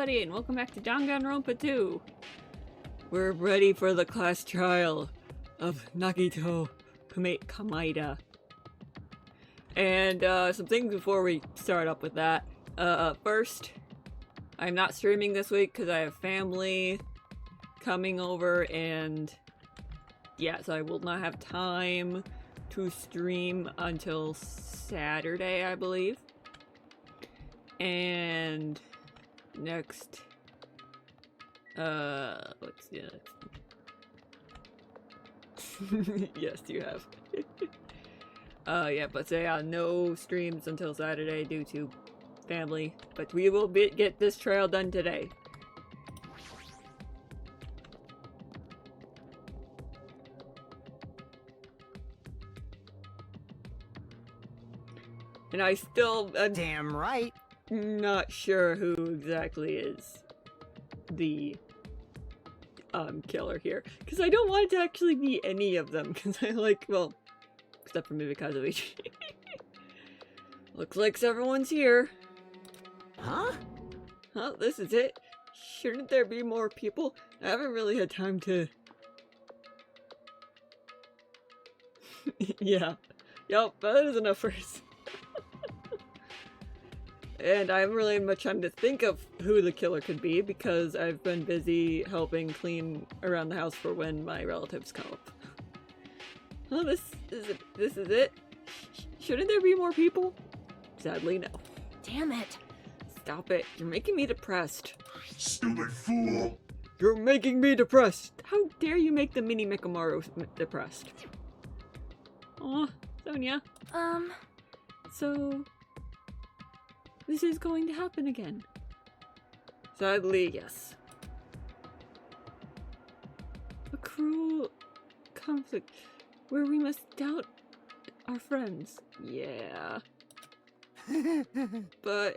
everybody, and welcome back to DanganRonpa 2. We're ready for the class trial of Nagito Kamaida. And some things before we start up with that. First, I'm not streaming this week because I have family coming over, and yes, I will not have time to stream until Saturday, I believe. And next, what's the next? Yes, you have. Yeah, but no streams until Saturday due to family, but we will get this trail done today. And I still, damn right. Not sure who exactly is the killer here, because I don't want it to actually be any of them, because I like, well, except for maybe Kazuichi. Looks like everyone's here. Huh? Huh, this is it? Shouldn't there be more people? I haven't really had time to... Yeah. Yup, that is enough first. And I haven't really had much time to think of who the killer could be because I've been busy helping clean around the house for when my relatives come up. Oh, this is it? Shouldn't there be more people? Sadly, no. Damn it. Stop it. You're making me depressed. Stupid fool! You're making me depressed! How dare you make the mini Mikamaru depressed? Aw, Sonia. So... this is going to happen again. Sadly, yes. A cruel conflict where we must doubt our friends. Yeah. But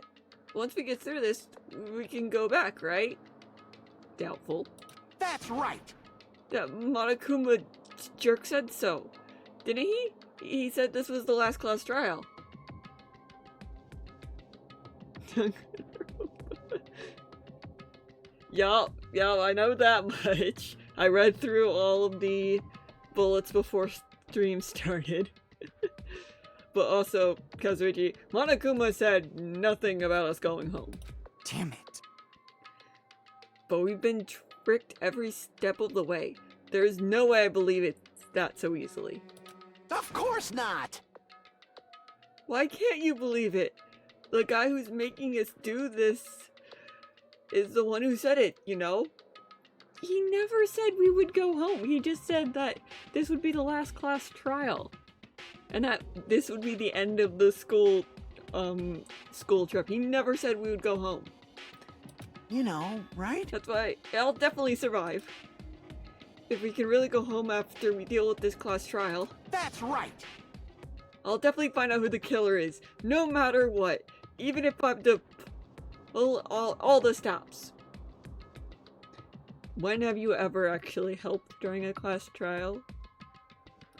once we get through this, we can go back, right? Doubtful. That's right. That Monokuma jerk said so. Didn't he? He said this was the last class trial. Yeah, I know that much. I read through all of the bullets before stream started. But also, Kazuichi, Monokuma said nothing about us going home. Damn it. But we've been tricked every step of the way. There's no way I believe it's that so easily. Of course not. Why can't you believe it? The guy who's making us do this is the one who said it, you know? He never said we would go home. He just said that this would be the last class trial. And that this would be the end of the school trip. He never said we would go home. You know, right? That's why I'll definitely survive. If we can really go home after we deal with this class trial. That's right. I'll definitely find out who the killer is, no matter what. Even if I have to pull all the stops. When have you ever actually helped during a class trial?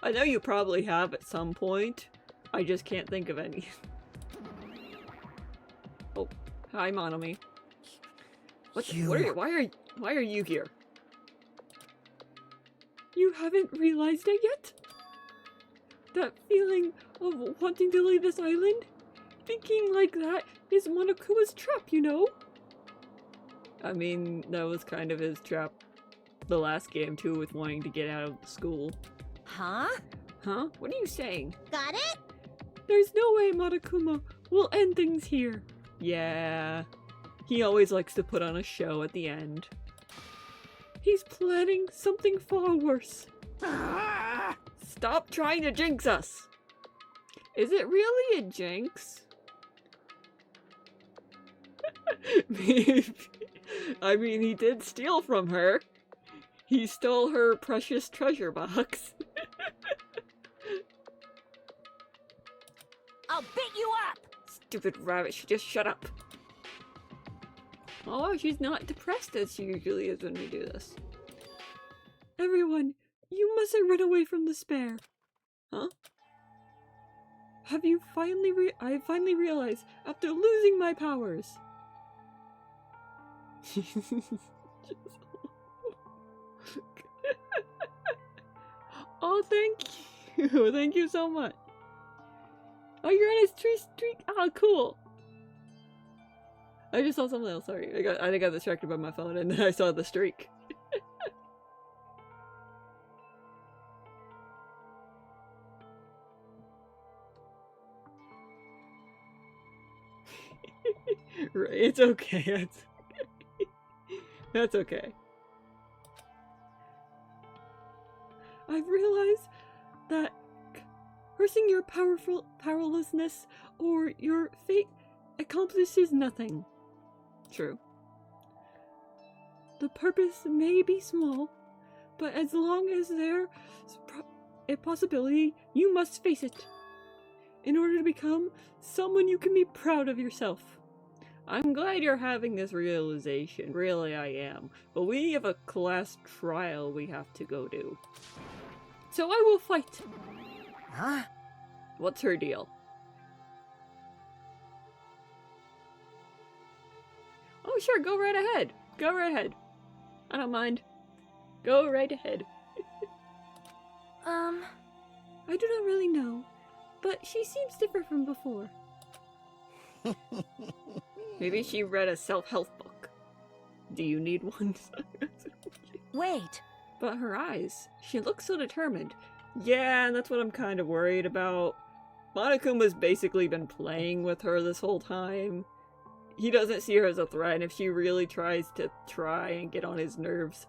I know you probably have at some point. I just can't think of any. Oh, hi Monomi. Why are you here? You haven't realized it yet? That feeling of wanting to leave this island? Thinking like that is Monokuma's trap, you know? I mean, that was kind of his trap the last game too, with wanting to get out of the school. Huh? Huh? What are you saying? Got it? There's no way Monokuma will end things here. Yeah. He always likes to put on a show at the end. He's planning something far worse. Stop trying to jinx us! Is it really a jinx? Maybe. I mean, he did steal from her. He stole her precious treasure box. I'll beat you up! Stupid rabbit, she just shut up. Oh, she's not depressed as she usually is when we do this. Everyone, you mustn't run away from despair. Huh? I finally realized after losing my powers. Oh, thank you. Thank you so much. Oh, you're on his tree streak. Oh, cool. I just saw something else. Sorry. I think I got distracted by my phone and then I saw the streak. Right, it's okay. That's okay. I've realized that cursing your powerlessness or your fate accomplishes nothing. True. The purpose may be small, but as long as there's a possibility, you must face it. In order to become someone you can be proud of yourself. I'm glad you're having this realization. Really, I am. But we have a class trial we have to go to. So I will fight. Huh? What's her deal? Oh, sure, go right ahead. Go right ahead. I don't mind. Go right ahead. Um, I do not really know, but she seems different from before. Maybe she read a self-help book. Do you need one? wait. But her eyes, she looks so determined. Yeah, and that's what I'm kind of worried about. Monokuma's basically been playing with her this whole time. He doesn't see her as a threat, and if she really tries to and get on his nerves,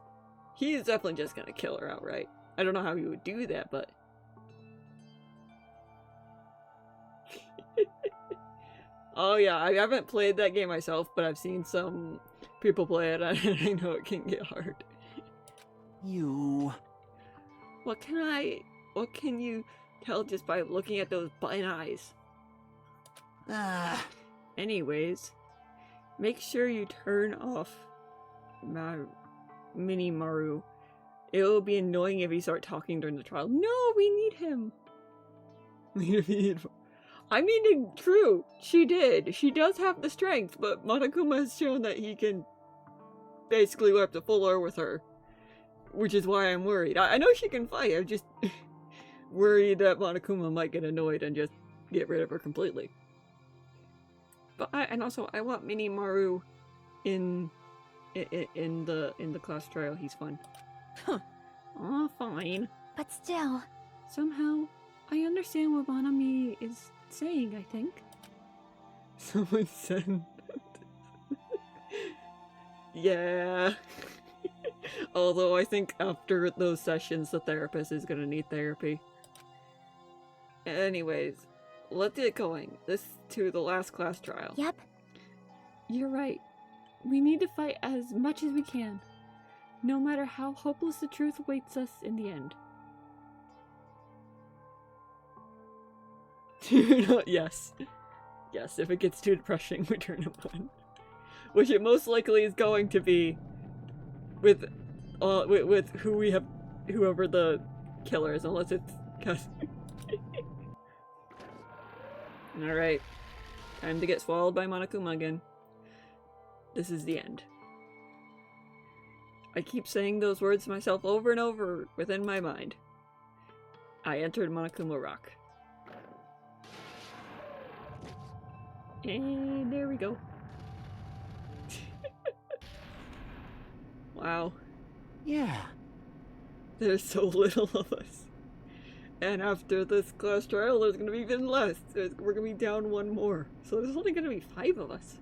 he's definitely just gonna kill her outright. I don't know how he would do that, but... Oh yeah, I haven't played that game myself, but I've seen some people play it, and I know it can get hard. You... What can you tell just by looking at those button eyes? Anyways, make sure you turn off Mini Maru. It'll be annoying if you start talking during the trial. No, we need him! I mean, true, she did. She does have the strength, but Monokuma has shown that he can basically go up to full air with her. Which is why I'm worried. I know she can fight, I'm just worried that Monokuma might get annoyed and just get rid of her completely. But I want Mini Maru in the class trial. He's fun. Huh. Aw, fine. But still. Somehow, I understand what Monami is saying, I think. Someone said yeah. Although I think after those sessions, the therapist is gonna need therapy. Anyways, let's get going. This to the last class trial. Yep. You're right. We need to fight as much as we can, no matter how hopeless the truth awaits us in the end. Yes. Yes, if it gets too depressing, we turn it on. Which it most likely is going to be with who we have, whoever the killer is, unless it's Alright. Time to get swallowed by Monokuma again. This is the end. I keep saying those words to myself over and over within my mind. I entered Monokuma Rock. And there we go. Wow. Yeah. There's so little of us. And after this class trial, there's gonna be even less. We're gonna be down one more. So there's only gonna be 5 of us.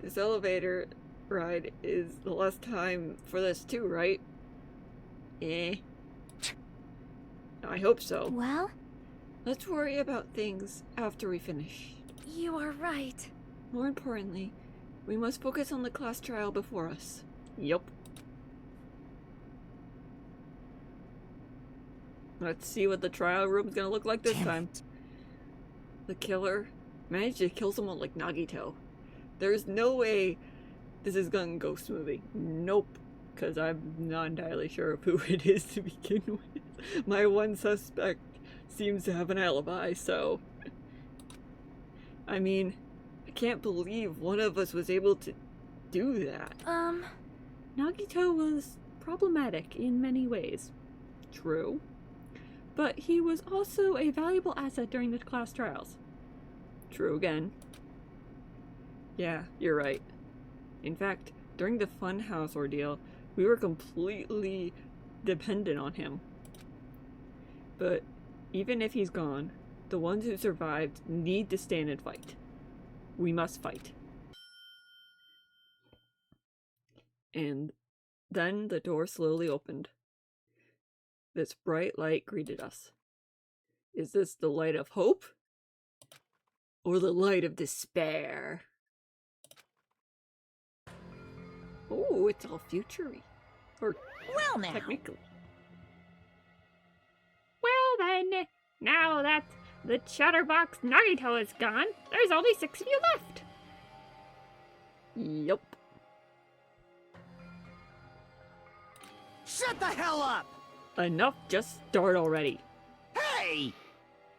This elevator ride is the last time for this too, right? Eh. I hope so. Well, Let's worry about things after we finish. you are right. More importantly, we must focus on the class trial before us. Yup. Let's see what the trial room's gonna look like this time. The killer managed to kill someone like Nagito. There's no way this is gonna go smoothly. Nope. Because I'm not entirely sure of who it is to begin with. My one suspect seems to have an alibi, so... I mean, I can't believe one of us was able to do that. Nagito was problematic in many ways. True. But he was also a valuable asset during the class trials. True again. Yeah, you're right. In fact, during the Funhouse ordeal, we were completely dependent on him. But even if he's gone, the ones who survived need to stand and fight. We must fight. And then the door slowly opened. This bright light greeted us. Is this the light of hope? Or the light of despair? Oh, it's all future-y. Or Well now. technically. Well then, now that the chatterbox Nagito is gone, there's only 6 of you left. Yup. Shut the hell up! Enough, just start already. Hey!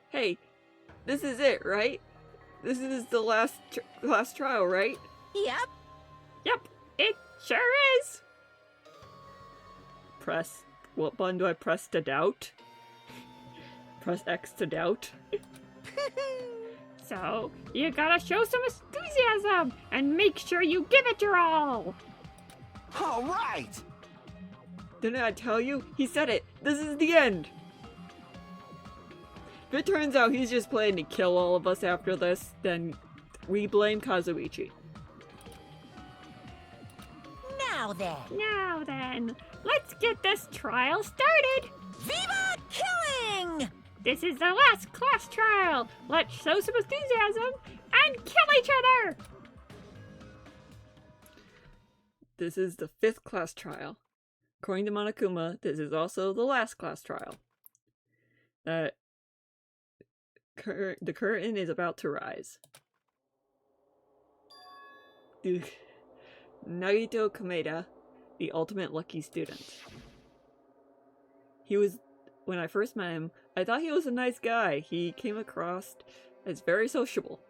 Hey, this is it, right? This is the last class trial, right? Yep. Yep, it sure is. Press, what button do I press to doubt? Press X to doubt. So, you gotta show some enthusiasm and make sure you give it your all. All right! Didn't I tell you? He said it. This is the end. If it turns out he's just planning to kill all of us after this, then we blame Kazuichi. Now then, let's get this trial started. Viva killing! This is the last class trial. Let's show some enthusiasm and kill each other. This is the 5th class trial. According to Monokuma, this is also the last class trial. The curtain is about to rise. Nagito Kameda, the ultimate lucky student. When I first met him, I thought he was a nice guy. He came across as very sociable.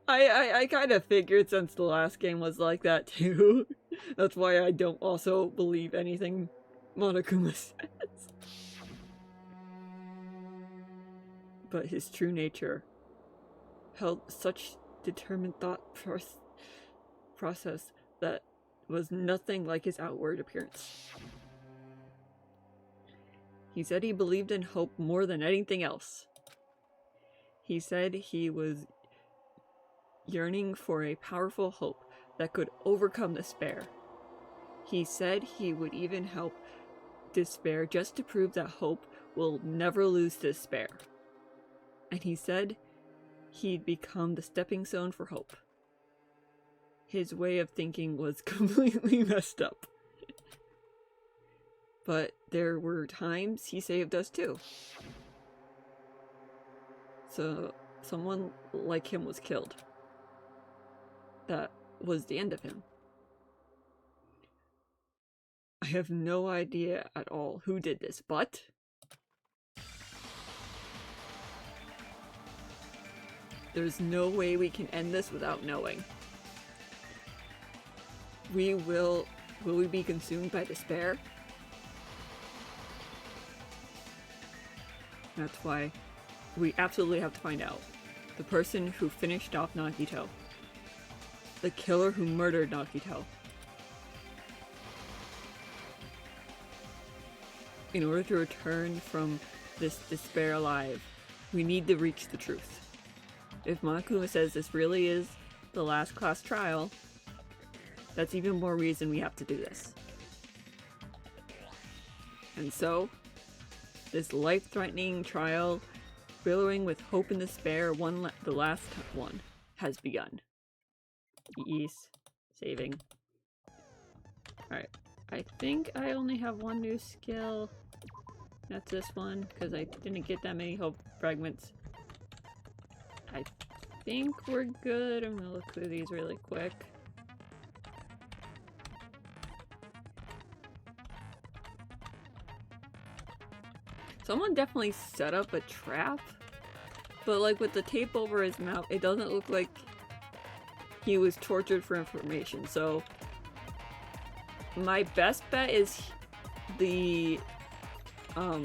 I kind of figured since the last game was like that too. That's why I don't also believe anything Monokuma says. But his true nature held such determined thought process that was nothing like his outward appearance. He said he believed in hope more than anything else. He said he was yearning for a powerful hope that could overcome despair. He said he would even help despair just to prove that hope will never lose despair. And he said he'd become the stepping stone for hope. His way of thinking was completely messed up. But there were times he saved us too. So someone like him was killed. That was the end of him. I have no idea at all who did this, but there's no way we can end this without knowing. Will we be consumed by despair? That's why we absolutely have to find out. The person who finished off Nagito. The killer who murdered Nagito. In order to return from this despair alive, we need to reach the truth. If Monokuma says this really is the last class trial, that's even more reason we have to do this. And so, this life-threatening trial, billowing with hope and despair, the last one, has begun. Yes, saving. Alright, I think I only have one new skill. That's this one, because I didn't get that many hope fragments. I think we're good. I'm gonna look through these really quick. Someone definitely set up a trap, But like with the tape over his mouth, it doesn't look like he was tortured for information. So my best bet is the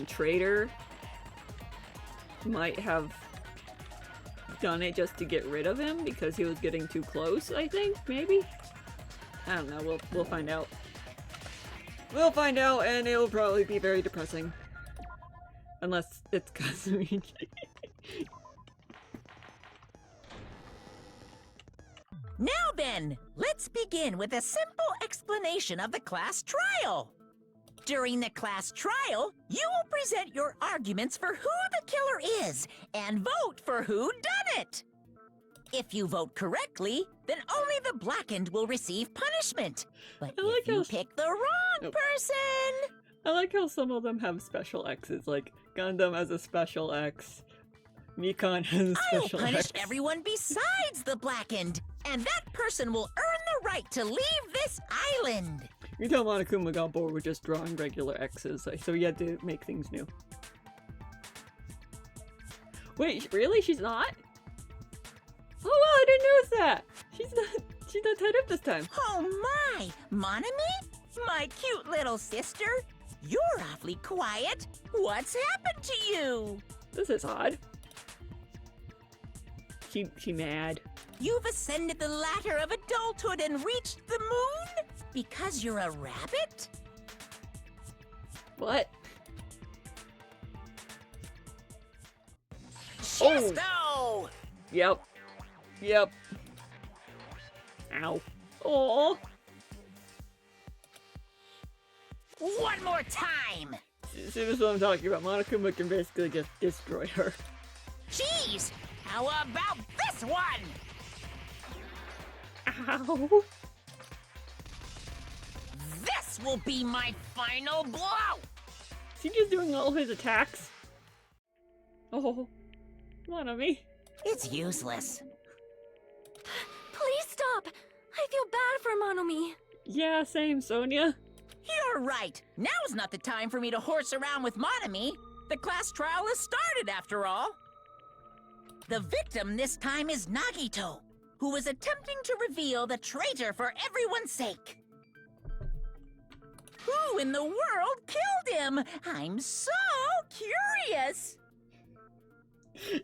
traitor might have done it just to get rid of him because he was getting too close, I think, maybe? I don't know, we'll find out. We'll find out, and it'll probably be very depressing. Unless it's Kazumichi. Now then, let's begin with a simple explanation of the class trial. During the class trial, you will present your arguments for who the killer is and vote for who done it. If you vote correctly, then only the blackened will receive punishment. But if you pick the wrong person... I like how some of them have special X's, like Gundam has a special X, Mikan has a special I'll punish X. everyone besides the blackened, and that person will earn the right to leave this island. You tell Monokuma got bored with just drawing regular X's, so he had to make things new. Wait, really? She's not? Oh wow, I didn't notice that! She's not tied up this time. Oh my! Monami? My cute little sister? You're awfully quiet. What's happened to you? This is odd. She mad. You've ascended the ladder of adulthood and reached the moon? Because you're a rabbit? What? Chesto! Yep. Yep. Ow. Oh. One more time! See, this is what I'm talking about. Monokuma can basically just destroy her. Jeez! How about this one? Ow. This will be my final blow! Is he just doing all his attacks? Oh. Monami. It's useless. Please stop! I feel bad for Monomi. Yeah, same, Sonia. You're right. Now's not the time for me to horse around with Monami. The class trial has started, after all. The victim this time is Nagito, who was attempting to reveal the traitor for everyone's sake. Who in the world killed him? I'm so curious.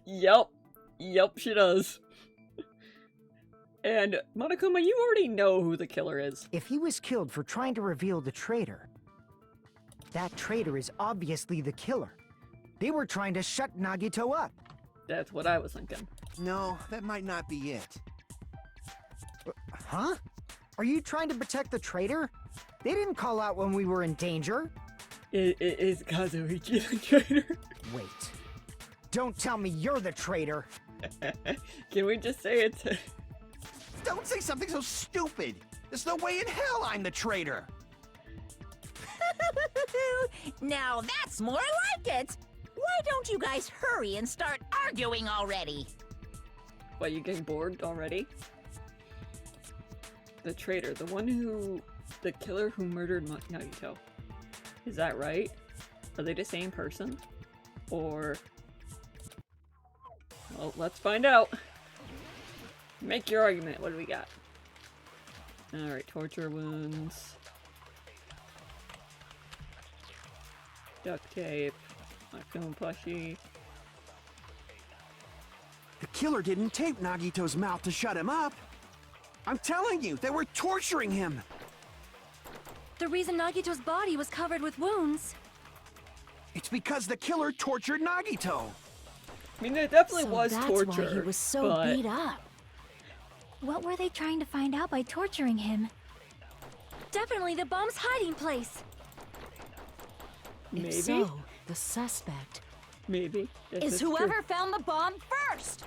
Yep. Yep, she does. And, Monokuma, you already know who the killer is. If he was killed for trying to reveal the traitor, that traitor is obviously the killer. They were trying to shut Nagito up. That's what I was thinking. No, that might not be it. Huh? Are you trying to protect the traitor? They didn't call out when we were in danger. Is Kazuichi the traitor? Wait. Don't tell me you're the traitor. Can we just say it's... Don't say something so stupid. There's no way in hell I'm the traitor. Now that's more like it. Why don't you guys hurry and start arguing already? Why, you getting bored already? The traitor, the killer who murdered Nagito. Is that right? Are they the same person? Or... Well, let's find out. Make your argument. What do we got? Alright, torture wounds. Duct tape. Raccoon plushie. The killer didn't tape Nagito's mouth to shut him up. I'm telling you, they were torturing him. The reason Nagito's body was covered with wounds. It's because the killer tortured Nagito. I mean, there definitely So was that's torture. why he was so but... beat up. What were they trying to find out by torturing him? Definitely the bomb's hiding place. Maybe? If so, the suspect Maybe. Yes, is that's whoever true. found the bomb first.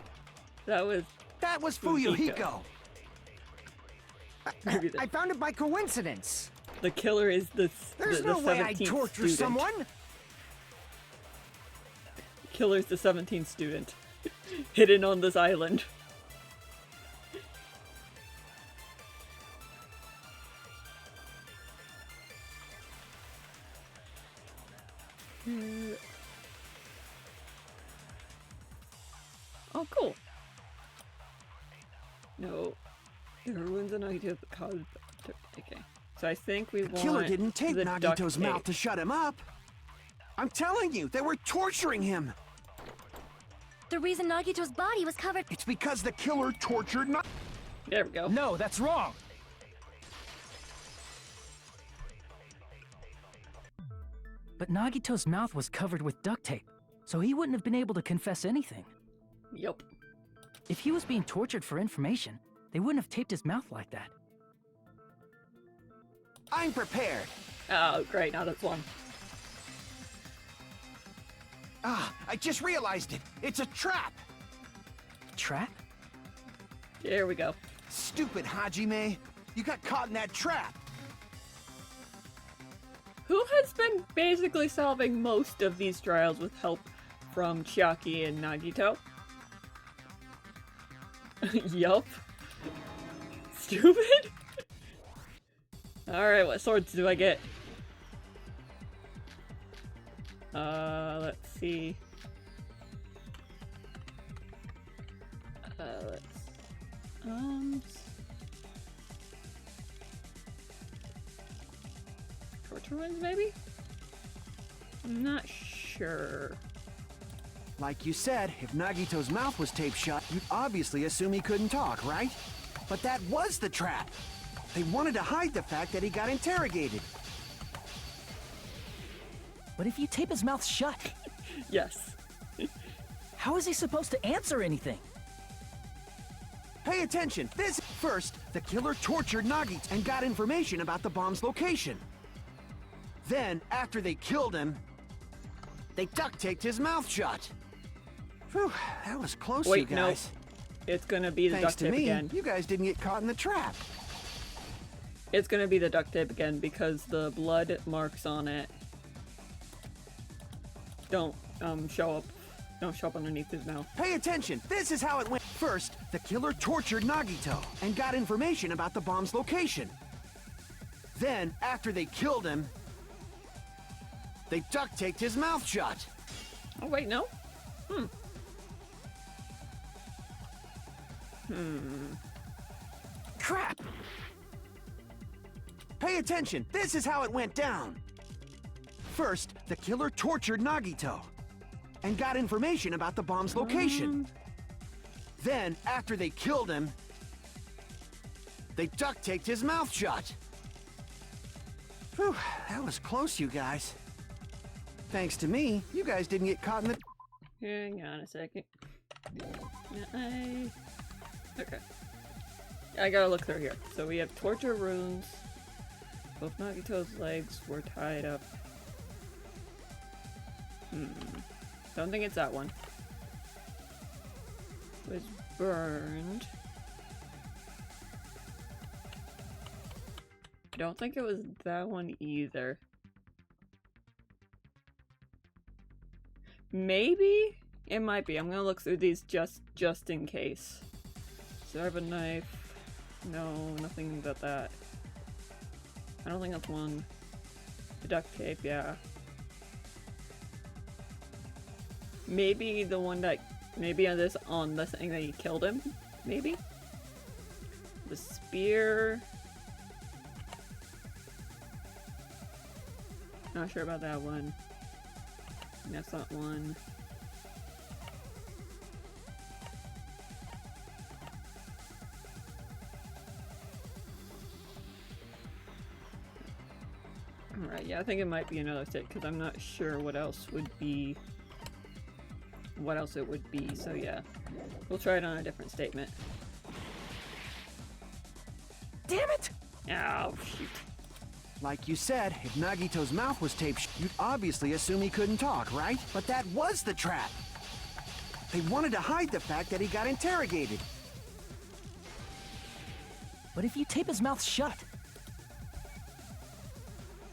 That was Fuyuhiko. maybe I found it by coincidence. the killer is the There's the no way I'd 17th torture student. someone. Killer's the 17th student. Hidden on this island. Oh, cool. No. The ruins of Nagito caused... Okay. So I think we want Killer didn't tape the duct Nagito's tape. mouth to shut him up. I'm telling you, they were torturing him. The reason Nagito's body was covered. It's because the killer tortured Nagito. There we go. No, that's wrong. But Nagito's mouth was covered with duct tape, so he wouldn't have been able to confess anything. Yup. If he was being tortured for information, they wouldn't have taped his mouth like that. I'm prepared. Oh, great. Now that's one. Ah, I just realized it. It's a trap. Trap? There we go. Stupid Hajime. You got caught in that trap. Who has been basically solving most of these trials with help from Chiaki and Nagito? Yup. Stupid? Alright, what swords do I get? Let's see. Torture ones, maybe? I'm not sure. Like you said, if Nagito's mouth was taped shut, you'd obviously assume he couldn't talk, right? But that was the trap. They wanted to hide the fact that he got interrogated. But if you tape his mouth shut, Yes. how is he supposed to answer anything? Pay attention. First, the killer tortured Nagito and got information about the bomb's location. Then, after they killed him, they duct taped his mouth shut. Whew, that was close, Wait, you no. guys. It's gonna be the Thanks duct to tape me, again. you guys didn't get caught in the trap. It's gonna be the duct tape again because the blood marks on it don't show up underneath his mouth. Pay attention. This is how it went. First, the killer tortured Nagito and got information about the bomb's location. Then, after they killed him, they duct taped his mouth shut. Oh wait, no? Crap! Pay attention. This is how it went down. First, the killer tortured Nagito and got information about the bomb's location. Then, after they killed him, they duct taped his mouth shut. Whew, that was close, you guys. Thanks to me, you guys didn't get caught in the... Hang on a second. Okay. I gotta look through here. So we have torture runes. Both Nagito's legs were tied up. Don't think it's that one. Was burned. I don't think it was that one either. Maybe? It might be. I'm gonna look through these just in case. So I have a knife. No, nothing but that. I don't think that's one. The duct tape, yeah. Maybe the one that, maybe on the thing that he killed him, maybe? The spear. Not sure about that one. That's not one. Alright, yeah, I think it might be another stick, because I'm not sure what else would be... what else it would be, so yeah. We'll try it on a different statement. Damn it! Oh, shoot. Like you said, if Nagito's mouth was taped shut, you'd obviously assume he couldn't talk, right? But that was the trap. They wanted to hide the fact that he got interrogated. But if you tape his mouth shut,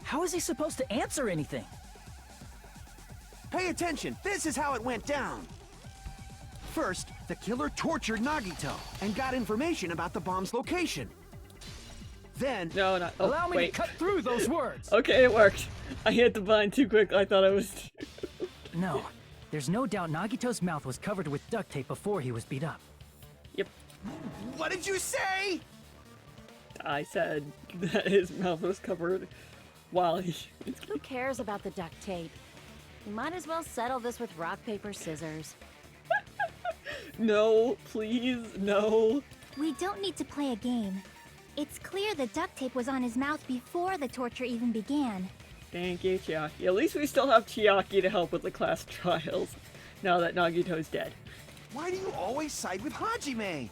how is he supposed to answer anything? Pay attention. This is how it went down. First, the killer tortured Nagito and got information about the bomb's location. Then... No, not. Oh, Allow me wait. to cut through those words. Okay, it worked. I hit the button too quick. I thought I was. No, There's no doubt Nagito's mouth was covered with duct tape before he was beat up. Yep. What did you say? I said that his mouth was covered while he... Who cares about the duct tape? We might as well settle this with rock, paper, scissors. No, please, no. We don't need to play a game. It's clear the duct tape was on his mouth before the torture even began. Thank you, Chiaki. At least we still have Chiaki to help with the class trials, now that Nagito's dead. Why do you always side with Hajime?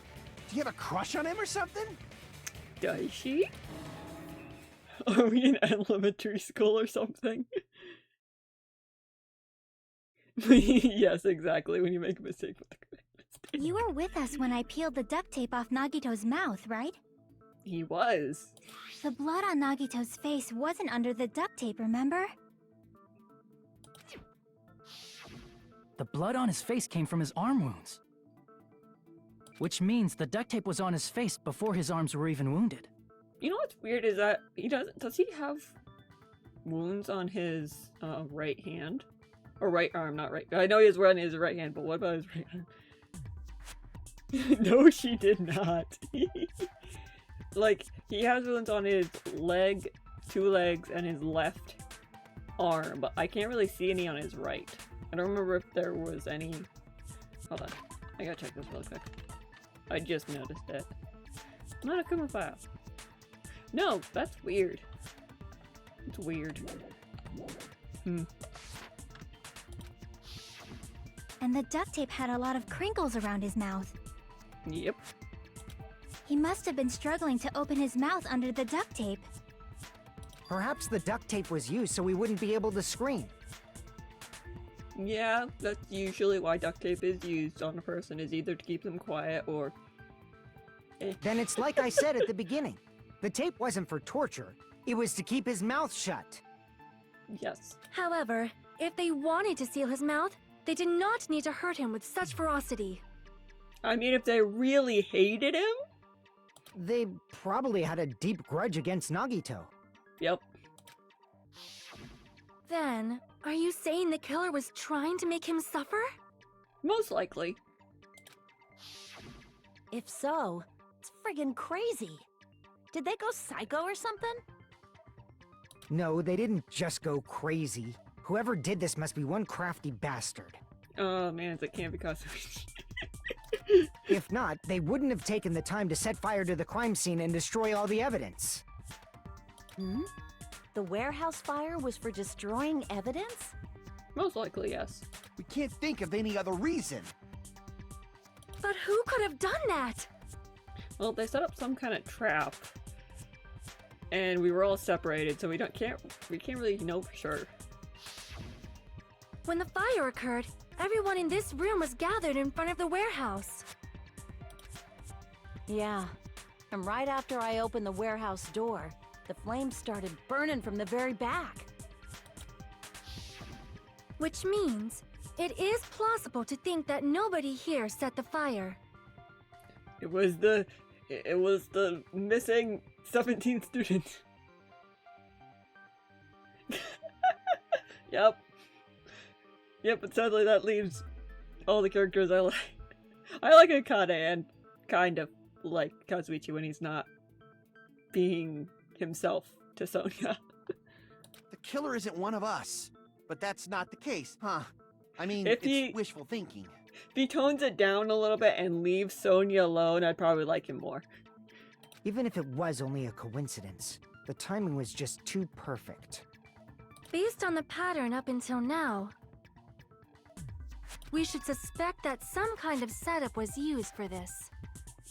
Do you have a crush on him or something? Does she? Are we in elementary school or something? Yes, exactly, when you make a mistake with the mistake. You were with us when I peeled the duct tape off Nagito's mouth, right? He was. The blood on Nagito's face wasn't under the duct tape, remember? The blood on his face came from his arm wounds. Which means the duct tape was on his face before his arms were even wounded. You know what's weird is that does he have wounds on his right hand? Or right arm, not right. I know he has one in his right hand, but what about his right arm? No, she did not. Like, he has wounds on his leg, 2 legs, and his left arm, but I can't really see any on his right. I don't remember if there was any... Hold on. I gotta check this real quick. I just noticed it. Not a Kuma file. No, that's weird. It's weird. And the duct tape had a lot of crinkles around his mouth. Yep. He must have been struggling to open his mouth under the duct tape. Perhaps the duct tape was used so we wouldn't be able to scream. Yeah, that's usually why duct tape is used on a person, is either to keep them quiet or... Then it's like I said at the beginning. The tape wasn't for torture. It was to keep his mouth shut. Yes. However, if they wanted to seal his mouth, they did not need to hurt him with such ferocity. I mean, if they really hated him? They probably had a deep grudge against Nagito. Yep. Then, are you saying the killer was trying to make him suffer? Most likely. If so, it's friggin' crazy. Did they go psycho or something? No, they didn't just go crazy. Whoever did this must be one crafty bastard. Oh man, it can't be Kazumi. If not, they wouldn't have taken the time to set fire to the crime scene and destroy all the evidence. Hmm? The warehouse fire was for destroying evidence? Most likely, yes. We can't think of any other reason. But who could have done that? Well, they set up some kind of trap. And we were all separated, so we can't really know for sure. When the fire occurred, everyone in this room was gathered in front of the warehouse. Yeah, and right after I opened the warehouse door, the flames started burning from the very back. Which means, it is plausible to think that nobody here set the fire. It was the missing 17th student. Yep. Yep, but sadly that leaves all the characters I like. I like Akane and kind of like Kazuichi when he's not being himself to Sonia. The killer isn't one of us. But that's not the case, huh? I mean, If it's he- wishful thinking. If he tones it down a little bit and leaves Sonia alone, I'd probably like him more. Even if it was only a coincidence, the timing was just too perfect. Based on the pattern up until now, we should suspect that some kind of setup was used for this.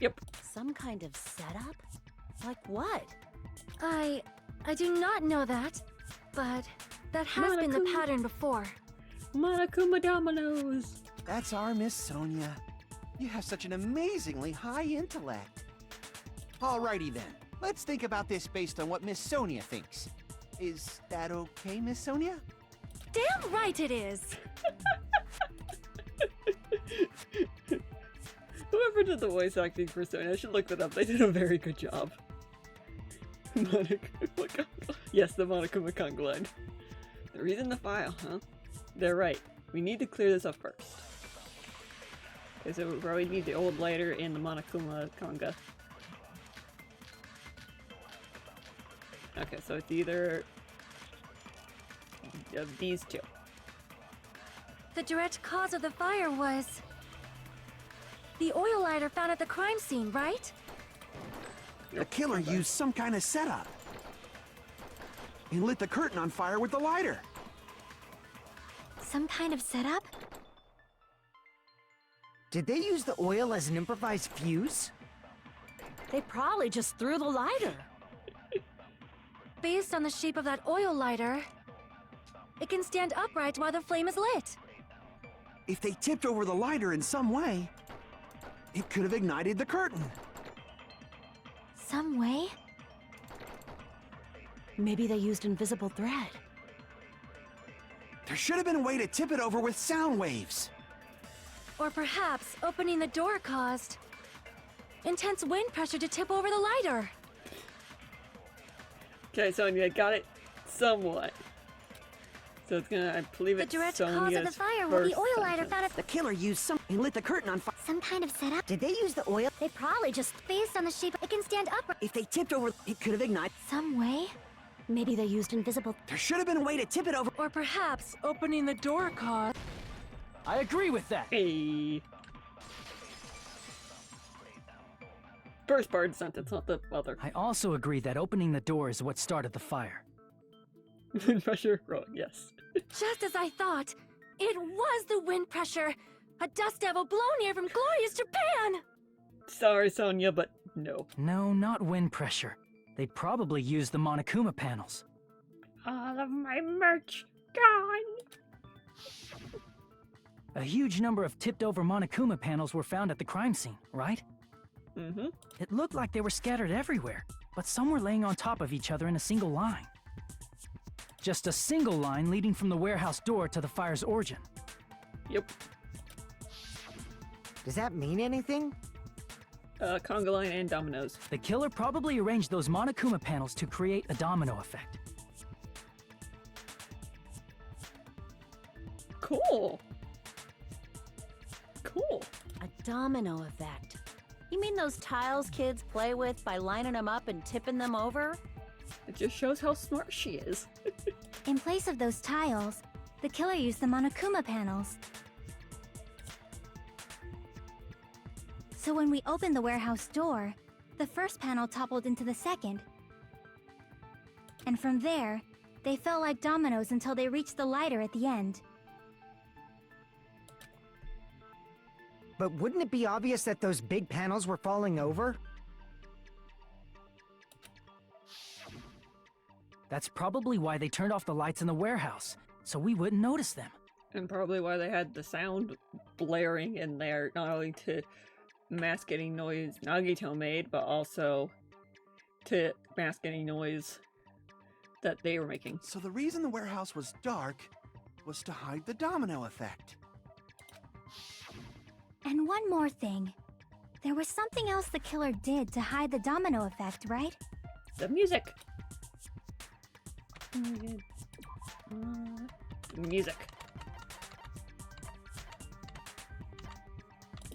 Yep. Some kind of setup? Like what? I do not know that, but that has been the Monokuma. pattern before. Monokuma Dominoes! That's our Miss Sonia. You have such an amazingly high intellect. Alrighty then. Let's think about this based on what Miss Sonia thinks. Is that okay, Miss Sonia? Damn right it is! Whoever did the voice acting for Sonia, I should look that up. They did a very good job. Monokuma Congo. Yes, the Monokuma Congo line. The reason the file, huh? They're right. we need to clear this up first. Okay, so we probably need the old lighter and the Monokuma Conga. Okay, so it's either of these two. The direct cause of the fire was the oil lighter found at the crime scene, right? The killer used some kind of setup. He lit the curtain on fire with the lighter. Some kind of setup? Did they use the oil as an improvised fuse? They probably just threw the lighter. Based on the shape of that oil lighter, it can stand upright while the flame is lit. If they tipped over the lighter in some way, it could have ignited the curtain. Some way? Maybe they used invisible thread. There should have been a way to tip it over with sound waves. Or perhaps opening the door caused intense wind pressure to tip over the lighter. Okay, Sonia, got it somewhat. So it's gonna, I believe The it's direct Sonia's cause of the fire was the first oil lighter sentence. found at The killer used some... He lit the curtain on fire. some kind of setup. Did they use the oil? They probably just based on the shape it can stand upright. If they tipped over, it could have ignited. Some way? Maybe they used invisible. There should have been a way to tip it over. Or perhaps opening the door caused. I agree with that. Hey. First part sentence, not the other. I also agree that opening the door is what started the fire. Wind pressure, wrong, yes. Just as I thought, it was the wind pressure. A dust devil blown here from glorious Japan. Sorry, Sonia, but no. No, not wind pressure. They probably used the Monokuma panels. All of my merch gone. A huge number of tipped-over Monokuma panels were found at the crime scene, right? Mm-hmm. It looked like they were scattered everywhere, but some were laying on top of each other in a single line. Just a single line leading from the warehouse door to the fire's origin. Yep. Does that mean anything? Conga line and dominoes. The killer probably arranged those Monokuma panels to create a domino effect. Cool. Cool. A domino effect. You mean those tiles kids play with by lining them up and tipping them over? It just shows how smart she is. In place of those tiles, the killer used the Monokuma panels. So when we opened the warehouse door, the first panel toppled into the second. And from there, they fell like dominoes until they reached the lighter at the end. But wouldn't it be obvious that those big panels were falling over? That's probably why they turned off the lights in the warehouse, so we wouldn't notice them. And probably why they had the sound blaring in there, not only to mask any noise Nagito made, but also to mask any noise that they were making. So the reason the warehouse was dark was to hide the domino effect. And one more thing. There was something else the killer did to hide the domino effect, right? The music. Music.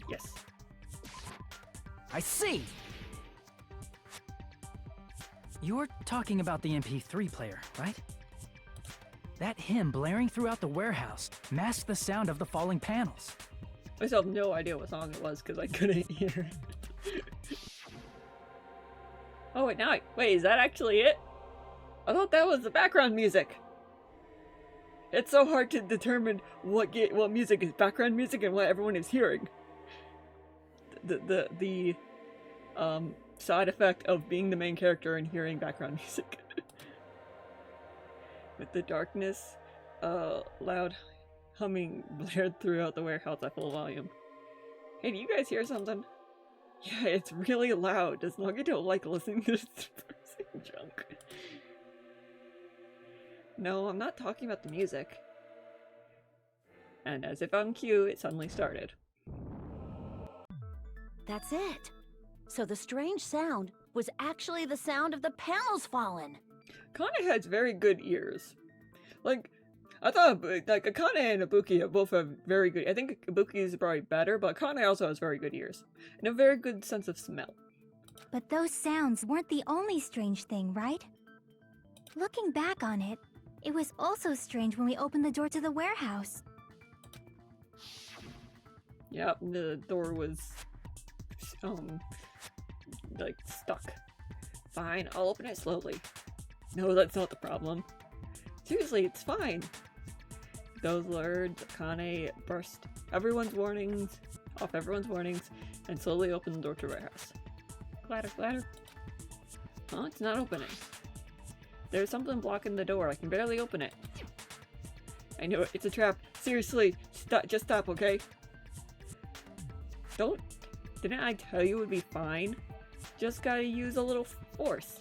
Yes. I see! You're talking about the MP3 player, right? That hymn blaring throughout the warehouse masked the sound of the falling panels. I still have no idea what song it was because I couldn't hear. Oh wait, wait, is that actually it? I thought that was the background music. It's so hard to determine what music is background music and what everyone is hearing. The side effect of being the main character and hearing background music. With the darkness, loud humming blared throughout the warehouse at full volume. Hey, do you guys hear something? Yeah, it's really loud. Does Nagito like listening to this person junk? No, I'm not talking about the music. And as if on cue, it suddenly started. That's it. So the strange sound was actually the sound of the panels falling. Kana has very good ears. Like, I thought like Akane and Ibuki both have very good. I think Ibuki is probably better, but Akane also has very good ears and a very good sense of smell. But those sounds weren't the only strange thing, right? Looking back on it, it was also strange when we opened the door to the warehouse. Yep, the door was like stuck. Fine, I'll open it slowly. No, that's not the problem. Seriously, it's fine. Those words, Akane brushed everyone's warnings and slowly opened the door to the warehouse. Clatter, clatter. Oh, it's not opening. There's something blocking the door. I can barely open it. I know it. It's a trap. Seriously, just stop, okay? Didn't I tell you it would be fine? Just gotta use a little force.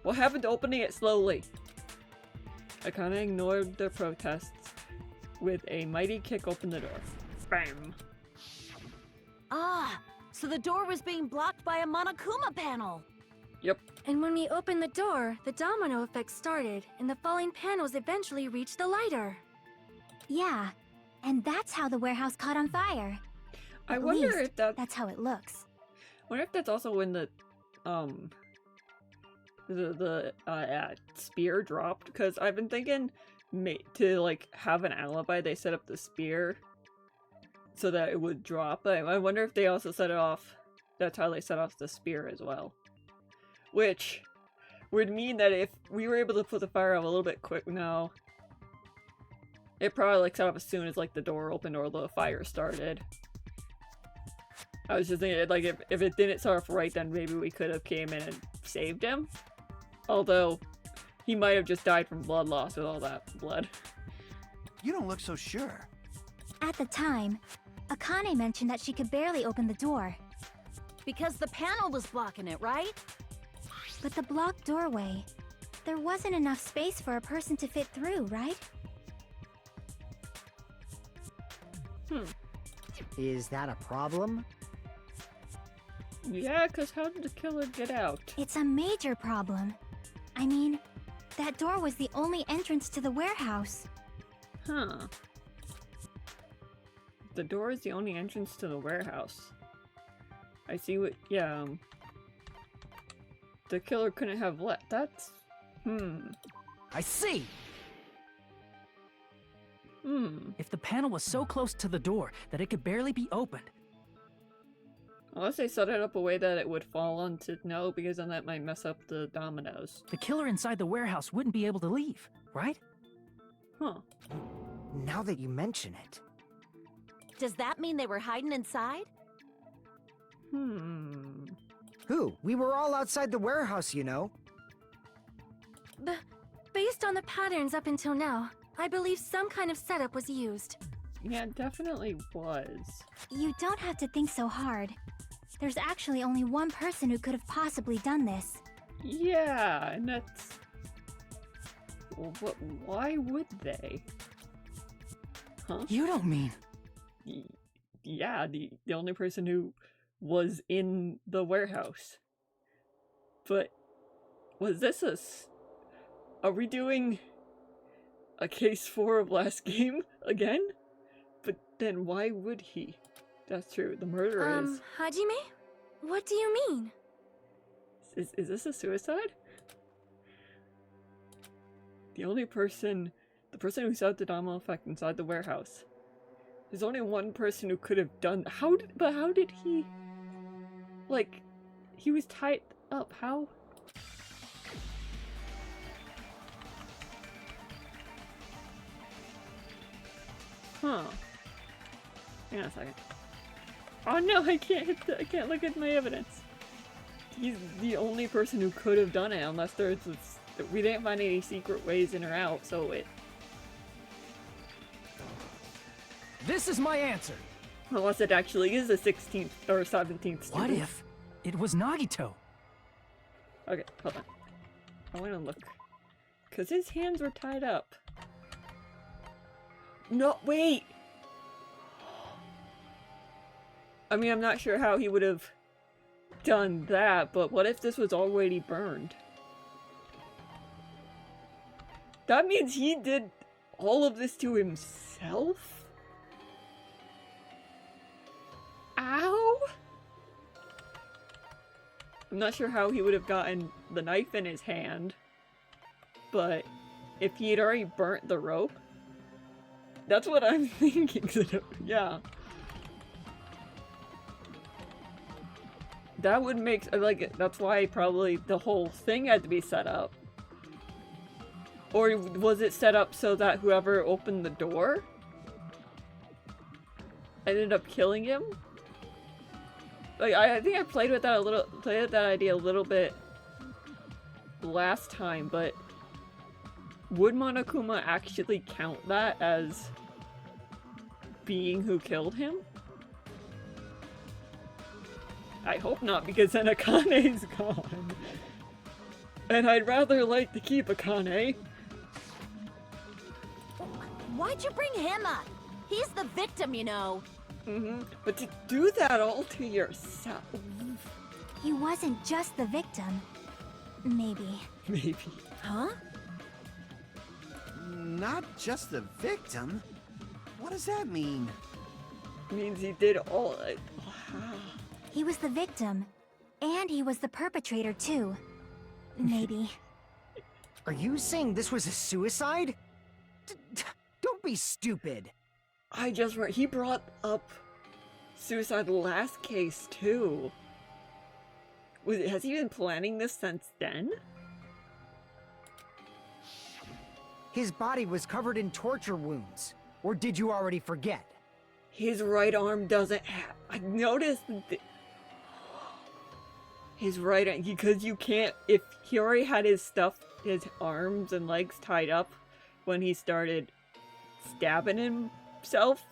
What happened to opening it slowly? Akane ignored the protests. With a mighty kick, opened the door. Bam! Ah, so the door was being blocked by a Monokuma panel. Yep. And when we opened the door, the domino effect started, and the falling panels eventually reached the lighter. Yeah, and that's how the warehouse caught on fire. I At wonder least, if that's how it looks. wonder if that's also when the spear dropped, because I've been thinking to like have an alibi they set up the spear so that it would drop. I wonder if they also set it off. That's how they set off the spear as well, which would mean that if we were able to put the fire out a little bit quick now, it probably like set off as soon as like the door opened or the fire started. I was just thinking, like, if it didn't start off right, then maybe we could have came in and saved him. Although, he might have just died from blood loss with all that blood. You don't look so sure. At the time, Akane mentioned that she could barely open the door. Because the panel was blocking it, right? But the blocked doorway, there wasn't enough space for a person to fit through, right? Is that a problem? Yeah, because how did the killer get out? It's a major problem. I mean, that door was the only entrance to the warehouse. Huh. The door is the only entrance to the warehouse. I see what, yeah, the killer couldn't have left. That's, I see! If the panel was so close to the door that it could barely be opened. Unless they set it up a way that it would fall onto no, because then that might mess up the dominoes. The killer inside the warehouse wouldn't be able to leave, right? Huh. Now that you mention it. Does that mean they were hiding inside? Who? We were all outside the warehouse, you know. Based on the patterns up until now, I believe some kind of setup was used. Yeah, it definitely was. You don't have to think so hard. There's actually only one person who could have possibly done this. Yeah, and that's... Well, why would they? Huh? You don't mean... Yeah, the only person who was in the warehouse. But was this are we doing a case 4 of last game again? But then why would he? That's true, the murderer is... Hajime? What do you mean? Is this a suicide? The person who set the domino effect inside the warehouse. There's only one person who could have done... How did he... Like, he was tied up, how? Huh. Hang on a second. Oh no, I can't look at my evidence. He's the only person who could have done it, unless we didn't find any secret ways in or out, so it... This is my answer! Unless it actually is a 16th or 17th student. What if it was Nagito? Okay, hold on. I want to look. Because his hands were tied up. No, wait! I mean, I'm not sure how he would have done that, but what if this was already burned? That means he did all of this to himself? Ow! I'm not sure how he would have gotten the knife in his hand, but if he had already burnt the rope, that's what I'm thinking. Yeah. That would make, like, that's why probably the whole thing had to be set up. Or was it set up so that whoever opened the door ended up killing him? Like, I think I played with that idea a little bit last time, but would Monokuma actually count that as being who killed him? I hope not, because then Akane's gone. And I'd rather like to keep Akane. Why'd you bring him up? He's the victim, you know. But to do that all to yourself... He wasn't just the victim. Maybe. Maybe. Huh? Not just the victim? What does that mean? Means he did all... He was the victim. And he was the perpetrator, too. Maybe. Are you saying this was a suicide? Don't be stupid. I just read, he brought up suicide last case too. Has he been planning this since then? His body was covered in torture wounds. Or did you already forget? His right arm doesn't have... I noticed his right arm, because you can't... If he already had his stuff, his arms and legs tied up when he started stabbing himself,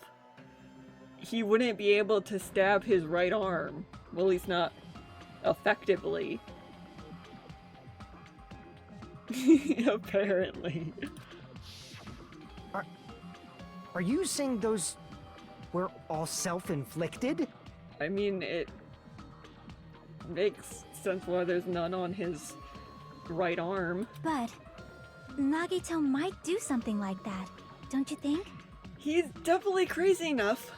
he wouldn't be able to stab his right arm. Well, he's not effectively. Apparently. Are you saying those were all self-inflicted? I mean, it makes sense why there's none on his right arm. But Nagito might do something like that, don't you think? He's definitely crazy enough.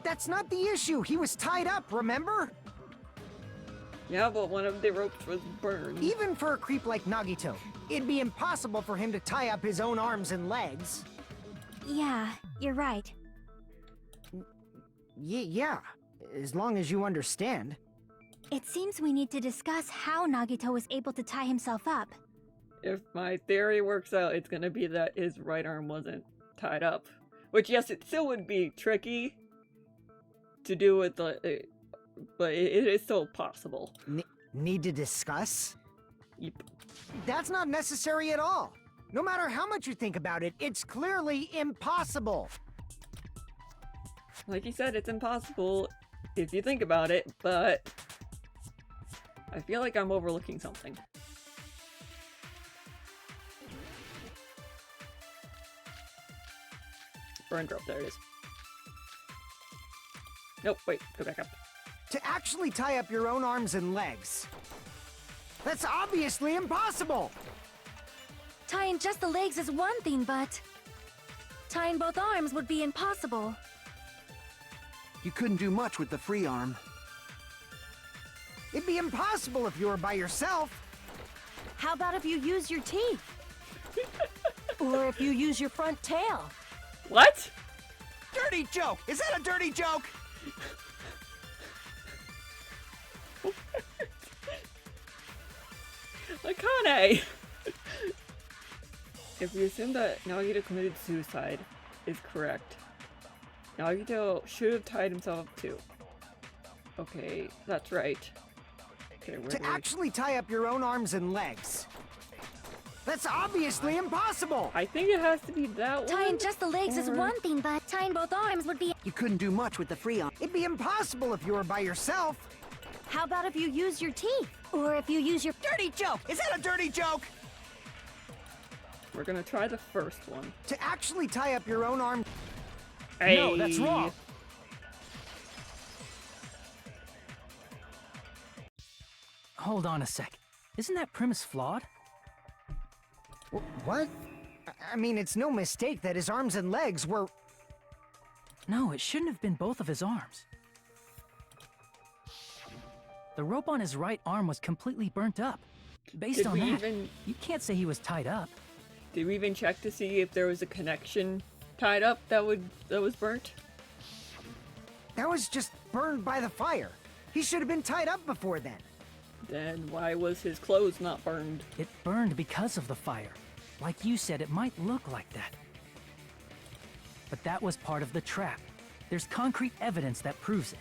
That's not the issue. He was tied up, remember? Yeah, but one of the ropes was burned. Even for a creep like Nagito, it'd be impossible for him to tie up his own arms and legs. Yeah, you're right. Yeah, as long as you understand. It seems we need to discuss how Nagito was able to tie himself up. If my theory works out, it's gonna be that his right arm wasn't tied up. Which, yes, it still would be tricky to do with the... but it is still possible. Need to discuss? Yep. That's not necessary at all. No matter how much you think about it, it's clearly impossible. Like you said, it's impossible if you think about it, but... I feel like I'm overlooking something. Burn drop, there it is. Nope, wait, go back up. To actually tie up your own arms and legs. That's obviously impossible! Tying just the legs is one thing, but tying both arms would be impossible. You couldn't do much with the free arm. It'd be impossible if you were by yourself. How about if you use your teeth? Or if you use your front tail? What? Dirty joke! Is that a dirty joke? Akane! If we assume that Nagito committed suicide is correct, Nagito should have tied himself up too. Okay, that's right. Okay, To actually tie up your own arms and legs. That's obviously impossible! I think it has to be that one. Tying just the legs is one thing, but tying both arms would be... You couldn't do much with the free arm. It'd be impossible if you were by yourself. How about if you use your teeth? Or if you use your... Dirty joke! Is that a dirty joke? We're gonna try the first one. To actually tie up your own arm... Hey. No, that's wrong. Hold on a sec. Isn't that premise flawed? What? I mean, it's no mistake that his arms and legs were... No, it shouldn't have been both of his arms. The rope on his right arm was completely burnt up. Based on that, you can't say he was tied up. Did we even check to see if there was a connection tied up that was burnt? That was just burned by the fire. He should have been tied up before then. Then why was his clothes not burned? It burned because of the fire. Like you said, it might look like that. But that was part of the trap. There's concrete evidence that proves it.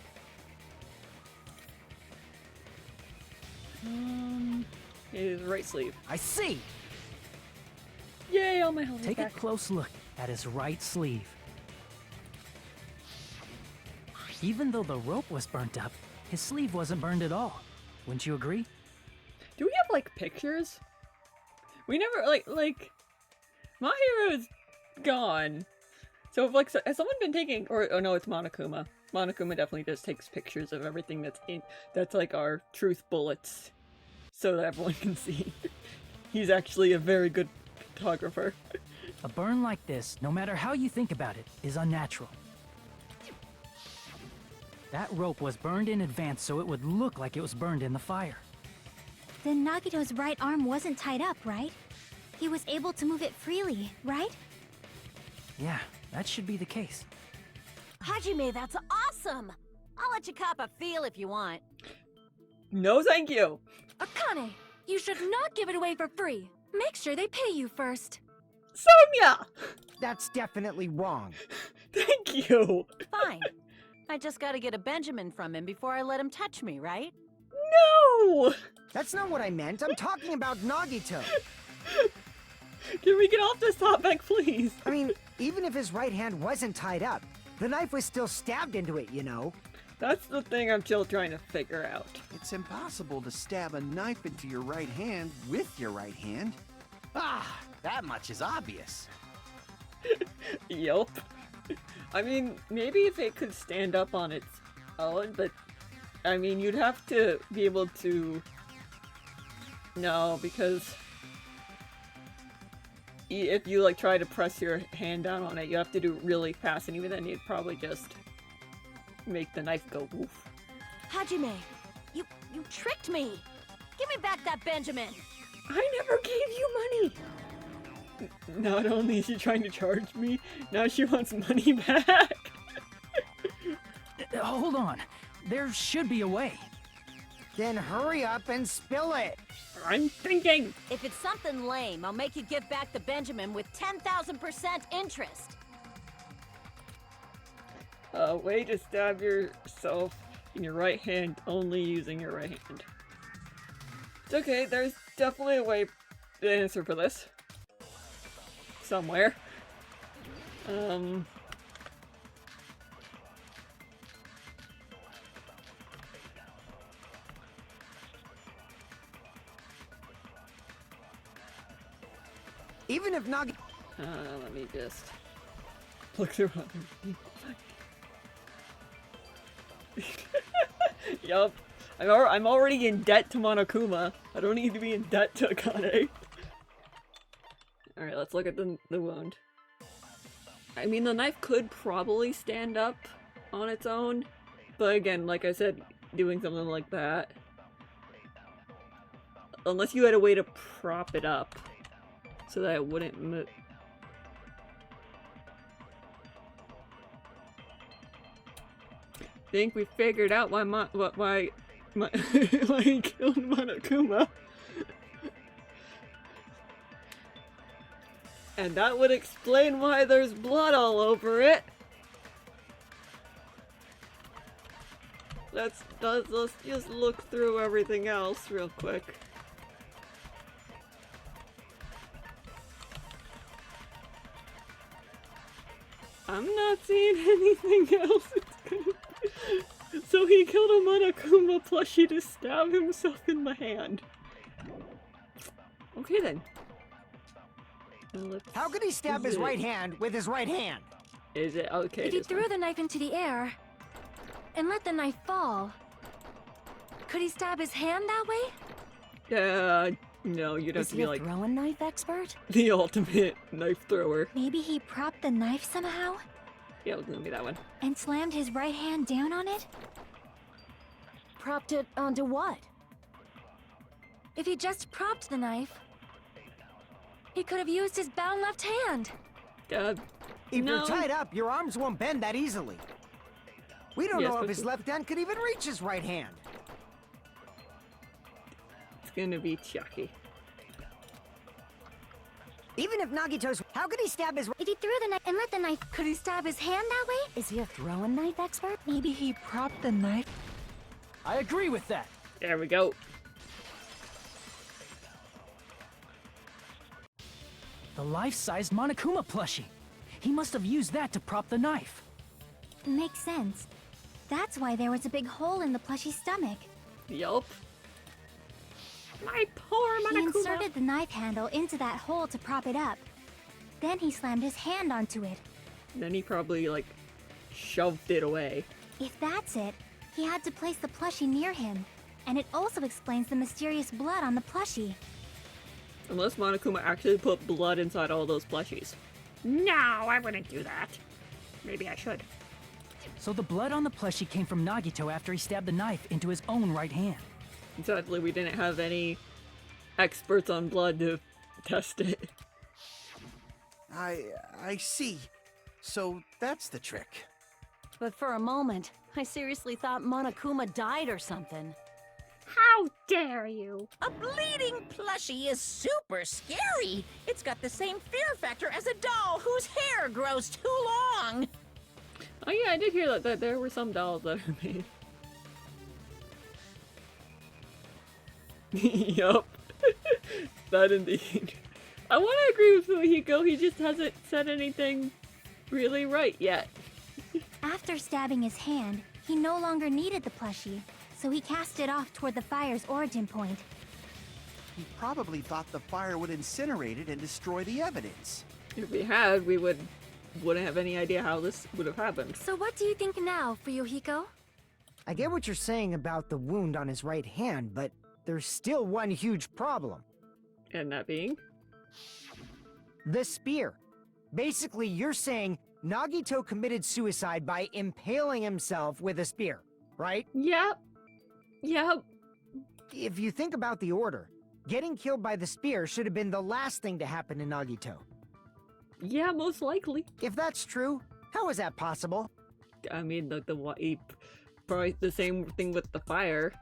His right sleeve. I see. Yay, all my health is Take back. a close look at his right sleeve. Even though the rope was burnt up, his sleeve wasn't burned at all. Wouldn't you agree? Do we have like pictures? We never like my hero's gone. So if like has someone been taking or oh no, it's Monokuma. Monokuma definitely just takes pictures of everything that's like our truth bullets so that everyone can see. He's actually a very good photographer. A burn like this, no matter how you think about it, is unnatural. That rope was burned in advance so it would look like it was burned in the fire. Then Nagito's right arm wasn't tied up, right? He was able to move it freely, right? Yeah, that should be the case. Hajime, that's awesome! I'll let you cop a feel if you want. No thank you. Akane, you should not give it away for free. Make sure they pay you first. Sonia! That's definitely wrong. Thank you. Fine. I just gotta get a Benjamin from him before I let him touch me, right? No! That's not what I meant. I'm talking about Nagito. Can we get off this topic, please? I mean, even if his right hand wasn't tied up, the knife was still stabbed into it, you know? That's the thing I'm still trying to figure out. It's impossible to stab a knife into your right hand with your right hand. Ah, that much is obvious. Yup. I mean, maybe if it could stand up on its own, but I mean, you'd have to be able to... No, because if you like try to press your hand down on it, you have to do it really fast, and even then you'd probably just make the knife go woof. Hajime, you tricked me. Give me back that Benjamin. I never gave you money! Not only is she trying to charge me, now she wants money back! Hold on. There should be a way. Then hurry up and spill it. I'm thinking! If it's something lame, I'll make you give back the Benjamin with 10,000% interest. A way to stab yourself in your right hand only using your right hand. It's okay, there's definitely a way, the answer for this. Somewhere. Even if Nagito... Let me just look through other people. Yup. I'm already in debt to Monokuma. I don't need to be in debt to Akane. Alright, let's look at the wound. I mean, the knife could probably stand up on its own, but again, like I said, doing something like that. Unless you had a way to prop it up so that it wouldn't move. Think we figured out why why he killed Monokuma. And that would explain why there's blood all over it. Let's just look through everything else real quick. I'm not seeing anything else. So he killed a Monokuma plushie to stab himself in the hand. Okay then. How could he stab his right hand with his right hand? Is it okay? If he threw the knife into the air and let the knife fall, could he stab his hand that way? No, you'd have Is to he be a like throwing knife expert? the ultimate knife thrower. Maybe he propped the knife somehow Yeah, it was gonna be that one. and slammed his right hand down on it? Propped it onto what? If he just propped the knife, he could have used his bound left hand. If No. you're tied up, your arms won't bend that easily. We don't Yeah, know if especially- his left hand could even reach his right hand. It's gonna be Chucky. Even if Nagito's... How could he stab his... If he threw the knife and let the knife, Could he stab his hand that way? Is he a throwing knife expert? Maybe he propped the knife. I agree with that. There we go. The life-sized Monokuma plushie. He must have used that to prop the knife. makes sense. That's why there was a big hole in the plushie's stomach. Yup. My poor He Monokuma. inserted the knife handle into that hole to prop it up. Then he slammed his hand onto it. Then he probably, like, shoved it away. If that's it, he had to place the plushie near him. And it also explains the mysterious blood on the plushie. Unless Monokuma actually put blood inside all those plushies. No, I wouldn't do that. Maybe I should. So the blood on the plushie came from Nagito after he stabbed the knife into his own right hand. Sadly, we didn't have any experts on blood to test it. I see. So that's the trick. But for a moment, I seriously thought Monokuma died or something. How dare you! A bleeding plushie is super scary. It's got the same fear factor as a doll whose hair grows too long. Oh yeah, I did hear that there were some dolls that were made. Yup. That indeed. I want to agree with Fuhiko, he just hasn't said anything really right yet. After stabbing his hand, he no longer needed the plushie, so he cast it off toward the fire's origin point. He probably thought the fire would incinerate it and destroy the evidence. If we had, we wouldn't have any idea how this would have happened. So what do you think now, Fuyuhiko? I get what you're saying about the wound on his right hand, but there's still one huge problem. And that being? The spear. Basically, you're saying Nagito committed suicide by impaling himself with a spear, right? Yep. Yep. If you think about the order, getting killed by the spear should have been the last thing to happen to Nagito. Yeah, most likely. If that's true, how is that possible? I mean, probably the same thing with the fire.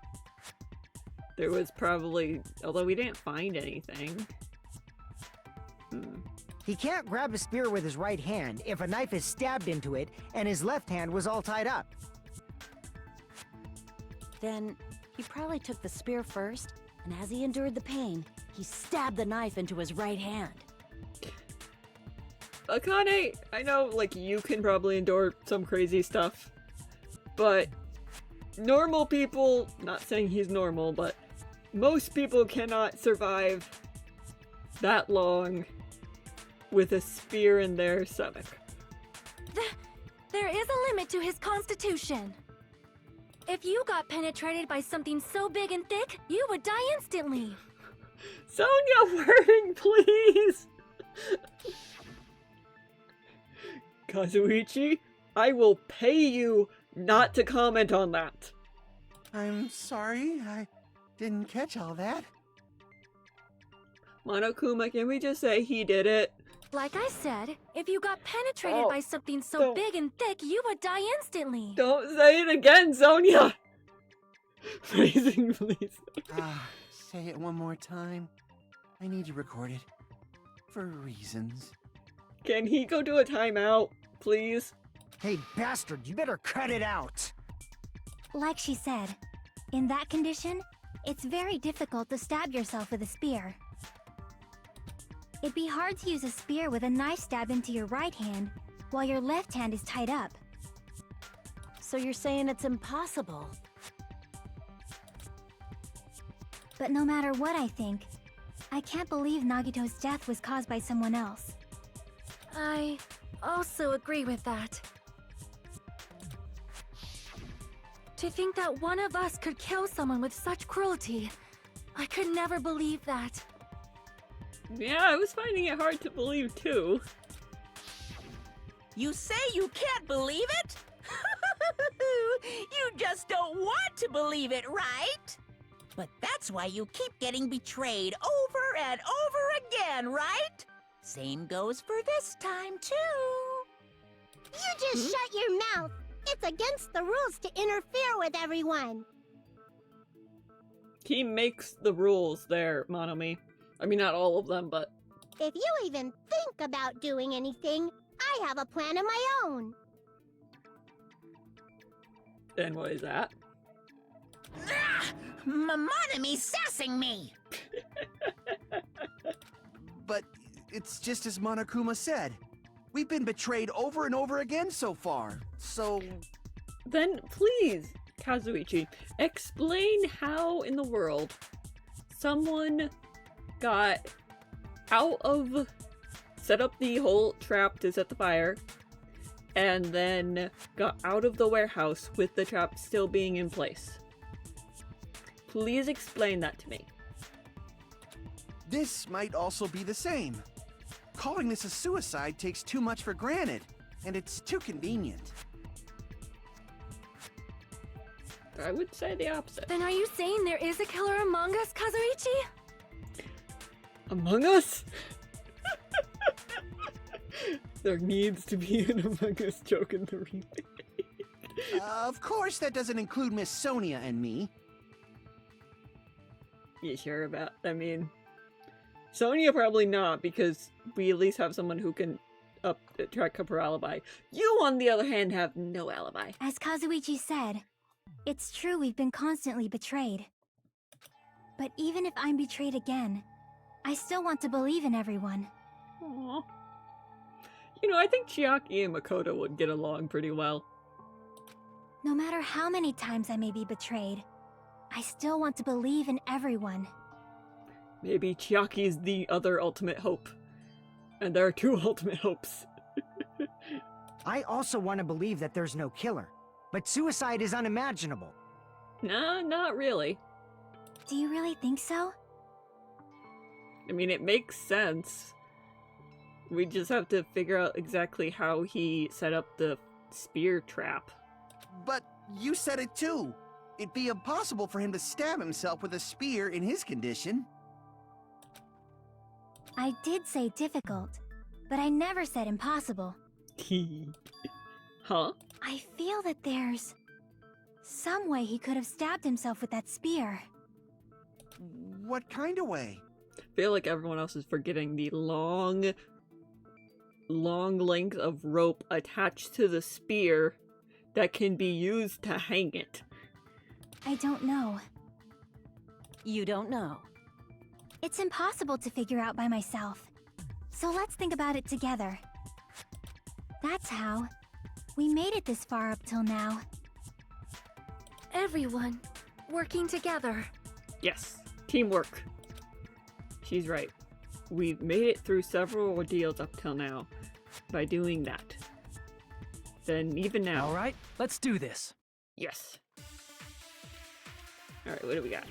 There was probably, although we didn't find anything. He can't grab a spear with his right hand if a knife is stabbed into it and his left hand was all tied up. Then he probably took the spear first, and as he endured the pain, he stabbed the knife into his right hand. Akane, I know, like, you can probably endure some crazy stuff, but normal people, not saying he's normal, but most people cannot survive that long with a spear in their stomach. There is a limit to his constitution. If you got penetrated by something so big and thick, you would die instantly. Sonia, wording, please! Kazuichi, I will pay you not to comment on that. I'm sorry, I didn't catch all that. Monokuma, can we just say he did it? Like I said, if you got penetrated Oh, by something so don't. big and thick, you would die instantly. Don't say it again, Sonia! Phrasing, please. Say it one more time. I need to record it. For reasons. Can he go do a timeout, please? Hey, bastard, you better cut it out! Like she said, in that condition, it's very difficult to stab yourself with a spear. It'd be hard to use a spear with a knife stabbed into your right hand while your left hand is tied up. So you're saying it's impossible? But no matter what I think, I can't believe Nagito's death was caused by someone else. I also agree with that. To think that one of us could kill someone with such cruelty, I could never believe that. Yeah, I was finding it hard to believe too. You say you can't believe it? You just don't want to believe it, right? But that's why you keep getting betrayed over and over again, right? Same goes for this time, too. You just shut your mouth. It's against the rules to interfere with everyone. He makes the rules there, Monomi. I mean, not all of them, but... If you even think about doing anything, I have a plan of my own. And what is that? Monomi sassing me! But it's just as Monokuma said. We've been betrayed over and over again so far, so... Then please, Kazuichi, explain how in the world someone got out of... set up the whole trap to set the fire, and then got out of the warehouse with the trap still being in place. Please explain that to me. This might also be the same. Calling this a suicide takes too much for granted, and it's too convenient. I would say the opposite. Then are you saying there is a killer among us, Kazuichi? Among Us? There needs to be an Among Us joke in the remake. Of course that doesn't include Miss Sonia and me. You sure about? I mean, Sonia probably not, because we at least have someone who can track up her alibi. You, on the other hand, have no alibi. As Kazuichi said, it's true we've been constantly betrayed. But even if I'm betrayed again, I still want to believe in everyone. Aww. You know, I think Chiaki and Makoto would get along pretty well. No matter how many times I may be betrayed, I still want to believe in everyone. Maybe Chiaki's the other ultimate hope. And there are two ultimate hopes. I also want to believe that there's no killer, but suicide is unimaginable. Nah, not really. Do you really think so? I mean, it makes sense. We just have to figure out exactly how he set up the spear trap. But you said it too. It'd be impossible for him to stab himself with a spear in his condition. I did say difficult, but I never said impossible. Huh? I feel that there's some way he could have stabbed himself with that spear. What kind of way? I feel like everyone else is forgetting the long length of rope attached to the spear that can be used to hang it. I don't know. You don't know. It's impossible to figure out by myself. So let's think about it together. That's how we made it this far up till now. Everyone working together. Yes, teamwork. She's right. We've made it through several ordeals up till now by doing that. Then even now. All right, let's do this. Yes. Alright, what do we got?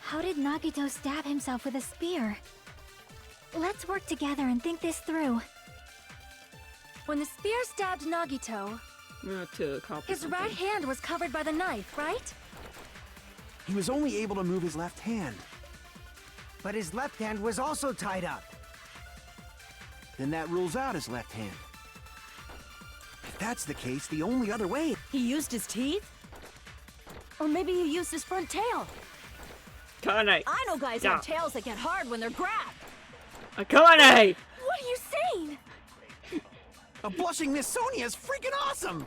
How did Nagito stab himself with a spear? Let's work together and think this through. When the spear stabbed Nagito, To copy his right hand was covered by the knife, right? He was only able to move his left hand. But his left hand was also tied up. Then that rules out his left hand. If that's the case, the only other way... He used his teeth? Or maybe he used his front tail. Akane! I know guys Yeah. have tails that get hard when they're grabbed. Akane! What are you saying? A blushing Miss Sonia is freaking awesome!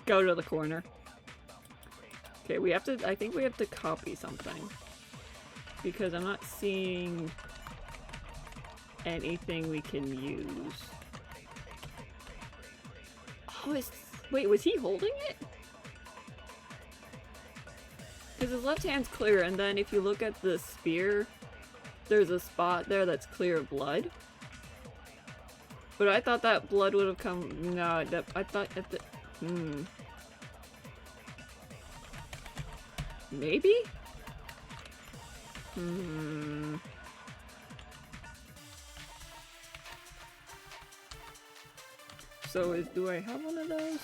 Go to the corner. Okay, we have to, I think we have to copy something. Because I'm not seeing anything we can use. Oh, wait, was he holding it? Because his left hand's clear, and then if you look at the spear, there's a spot there that's clear of blood. But I thought that blood would have come. No, that I thought at the. Maybe? So do I have one of those?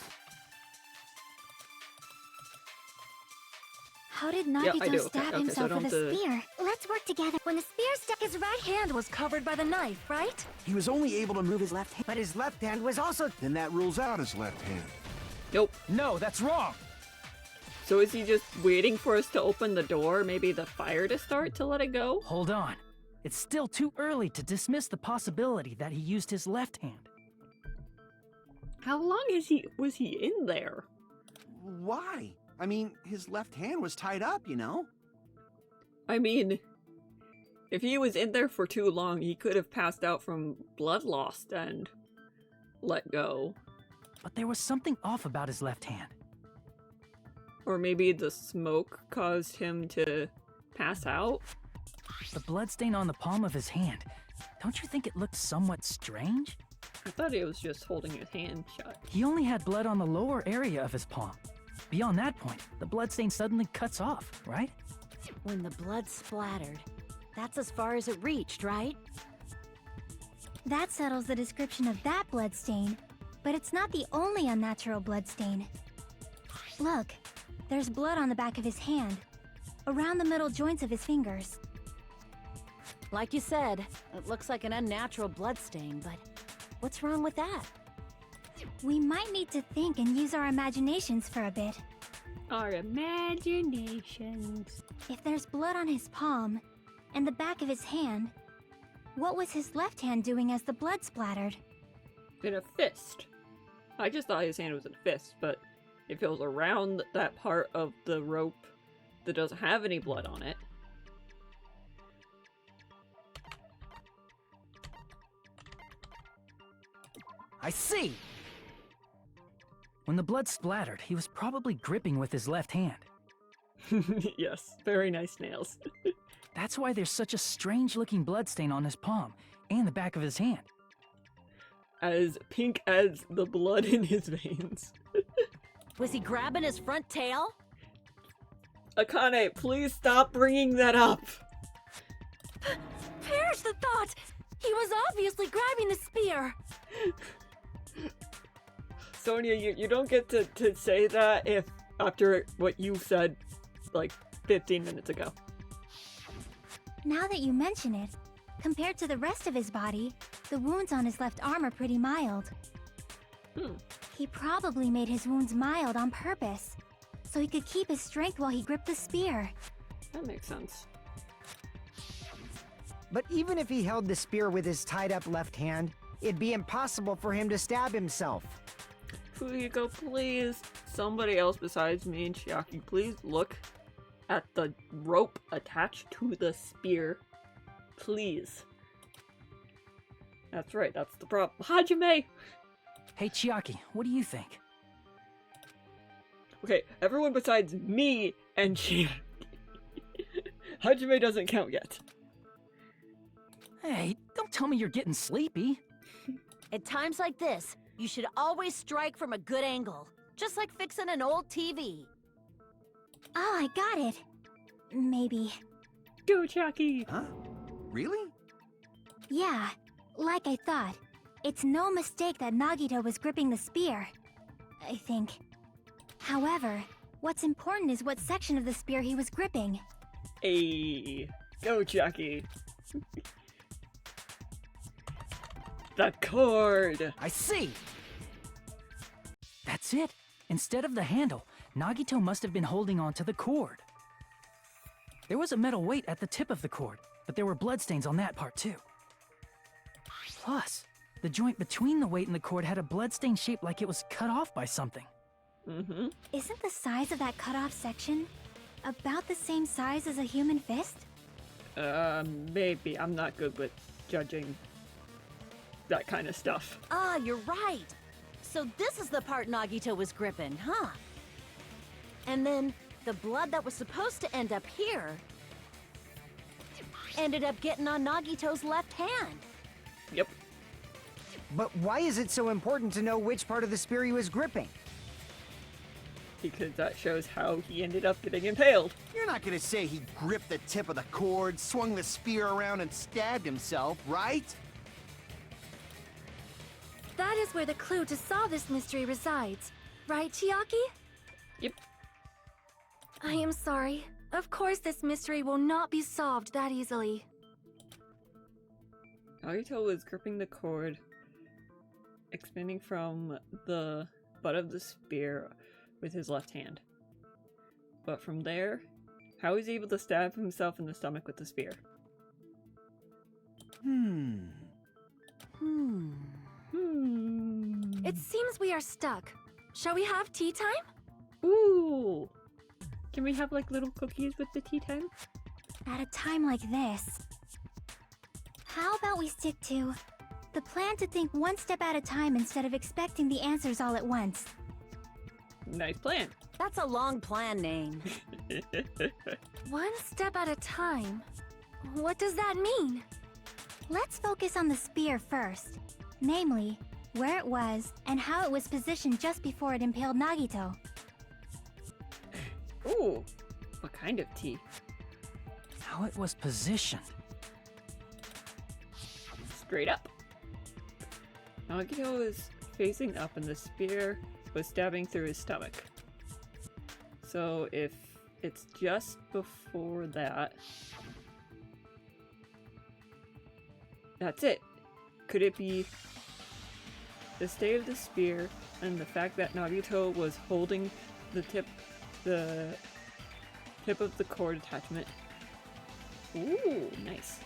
How did I do. Nagito Okay, stab so I himself don't with a have to- spear? Let's work together. When the spear stuck, his right hand was covered by the knife, right? He was only able to move his left hand. But his left hand was also... Then that rules out his left hand. Nope. No, that's wrong! So is he just waiting for us to open the door? Maybe the fire to start to let it go? Hold on. It's still too early to dismiss the possibility that he used his left hand. How long was he in there? Why? I mean, his left hand was tied up, you know? I mean, if he was in there for too long, he could have passed out from blood loss and let go. But there was something off about his left hand. Or maybe the smoke caused him to pass out? The bloodstain on the palm of his hand. Don't you think it looked somewhat strange? I thought he was just holding his hand shut. He only had blood on the lower area of his palm. Beyond that point, the bloodstain suddenly cuts off, right? When the blood splattered, that's as far as it reached, right? That settles the description of that bloodstain, but it's not the only unnatural bloodstain. Look, there's blood on the back of his hand, around the middle joints of his fingers. Like you said, it looks like an unnatural bloodstain, but what's wrong with that? We might need to think and use our imaginations for a bit. Our imaginations. If there's blood on his palm and the back of his hand, what was his left hand doing as the blood splattered? In a fist. I just thought his hand was in a fist, but if it was around that part of the rope that doesn't have any blood on it. I see! When the blood splattered, he was probably gripping with his left hand. Yes, very nice nails. That's why there's such a strange-looking bloodstain on his palm and the back of his hand. As pink as the blood in his veins. Was he grabbing his front tail? Akane, please stop bringing that up! Perish the thought! He was obviously grabbing the spear! Sonia, you don't get to say that if after what you said like 15 minutes ago. Now that you mention it, compared to the rest of his body, the wounds on his left arm are pretty mild. He probably made his wounds mild on purpose, so he could keep his strength while he gripped the spear. That makes sense. But even if he held the spear with his tied-up left hand, it'd be impossible for him to stab himself. Fuyuko, please, somebody else besides me and Chiaki, please look at the rope attached to the spear. Please. That's right, that's the problem. Hajime! Hey, Chiaki, what do you think? Okay, everyone besides me and Chiaki. Hajime doesn't count yet. Hey, don't tell me you're getting sleepy. At times like this, you should always strike from a good angle, just like fixing an old TV. Oh, I got it. Maybe. Go, Chiaki! Huh? Really? Yeah, like I thought. It's no mistake that Nagito was gripping the spear, I think. However, what's important is what section of the spear he was gripping. Hey, go, Chiaki! The cord! I see! That's it! Instead of the handle, Nagito must have been holding on to the cord. There was a metal weight at the tip of the cord, but there were bloodstains on that part too. Plus, the joint between the weight and the cord had a bloodstain shaped like it was cut off by something. Isn't the size of that cut-off section about the same size as a human fist? Maybe. I'm not good with judging that kind of stuff. Ah, you're right. So this is the part Nagito was gripping, huh? And then the blood that was supposed to end up here ended up getting on Nagito's left hand. Yep. But why is it so important to know which part of the spear he was gripping? Because that shows how he ended up getting impaled. You're not gonna say he gripped the tip of the cord, swung the spear around, and stabbed himself, right? That is where the clue to solve this mystery resides. Right, Chiaki? Yep. I am sorry. Of course this mystery will not be solved that easily. Nagito was gripping the cord, expanding from the butt of the spear with his left hand. But from there, how is he able to stab himself in the stomach with the spear? It seems we are stuck. Shall we have tea time? Ooh! Can we have like little cookies with the tea time? At a time like this, how about we stick to the plan to think one step at a time instead of expecting the answers all at once? Nice plan. That's a long plan name. One step at a time? What does that mean? Let's focus on the spear first. Namely, where it was and how it was positioned just before it impaled Nagito. Ooh! What kind of tea? How it was positioned. Straight up. Nagito is facing up and the spear was stabbing through his stomach. So if it's just before that... That's it. Could it be the state of the spear and the fact that Nagito was holding the tip of the cord attachment? Ooh, nice.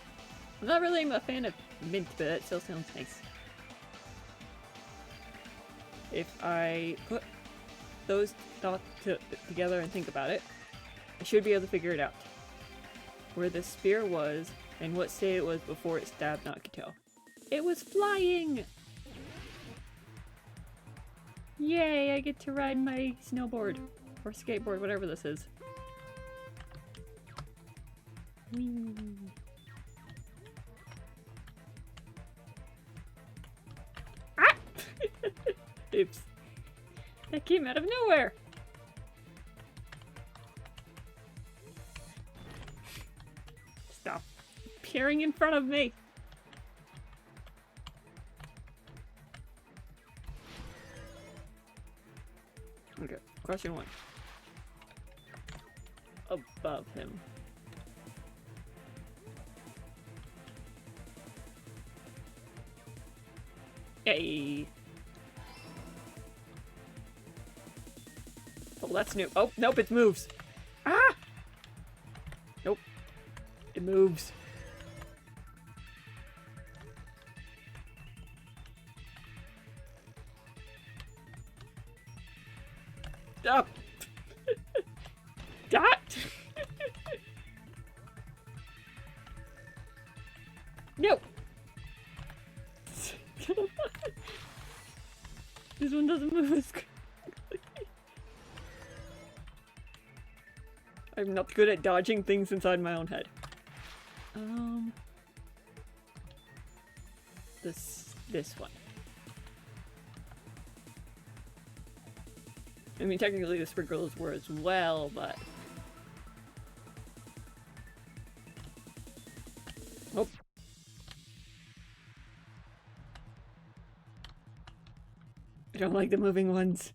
I'm not really a fan of mint, but it still sounds nice. If I put those thoughts together and think about it, I should be able to figure it out. Where the spear was and what state it was before it stabbed Nagito. It was flying! Yay, I get to ride my snowboard. Or skateboard, whatever this is. Whee. Ah! Oops. That came out of nowhere! Stop appearing in front of me! Okay, question 1. Above him. Yay! Well, that's new. Oh, nope, it moves! Ah! Nope. It moves. Stop! Stop! No! This one doesn't move as quickly. I'm not good at dodging things inside my own head. This one. I mean, technically the sprinkles were as well, but... Oh. I don't like the moving ones.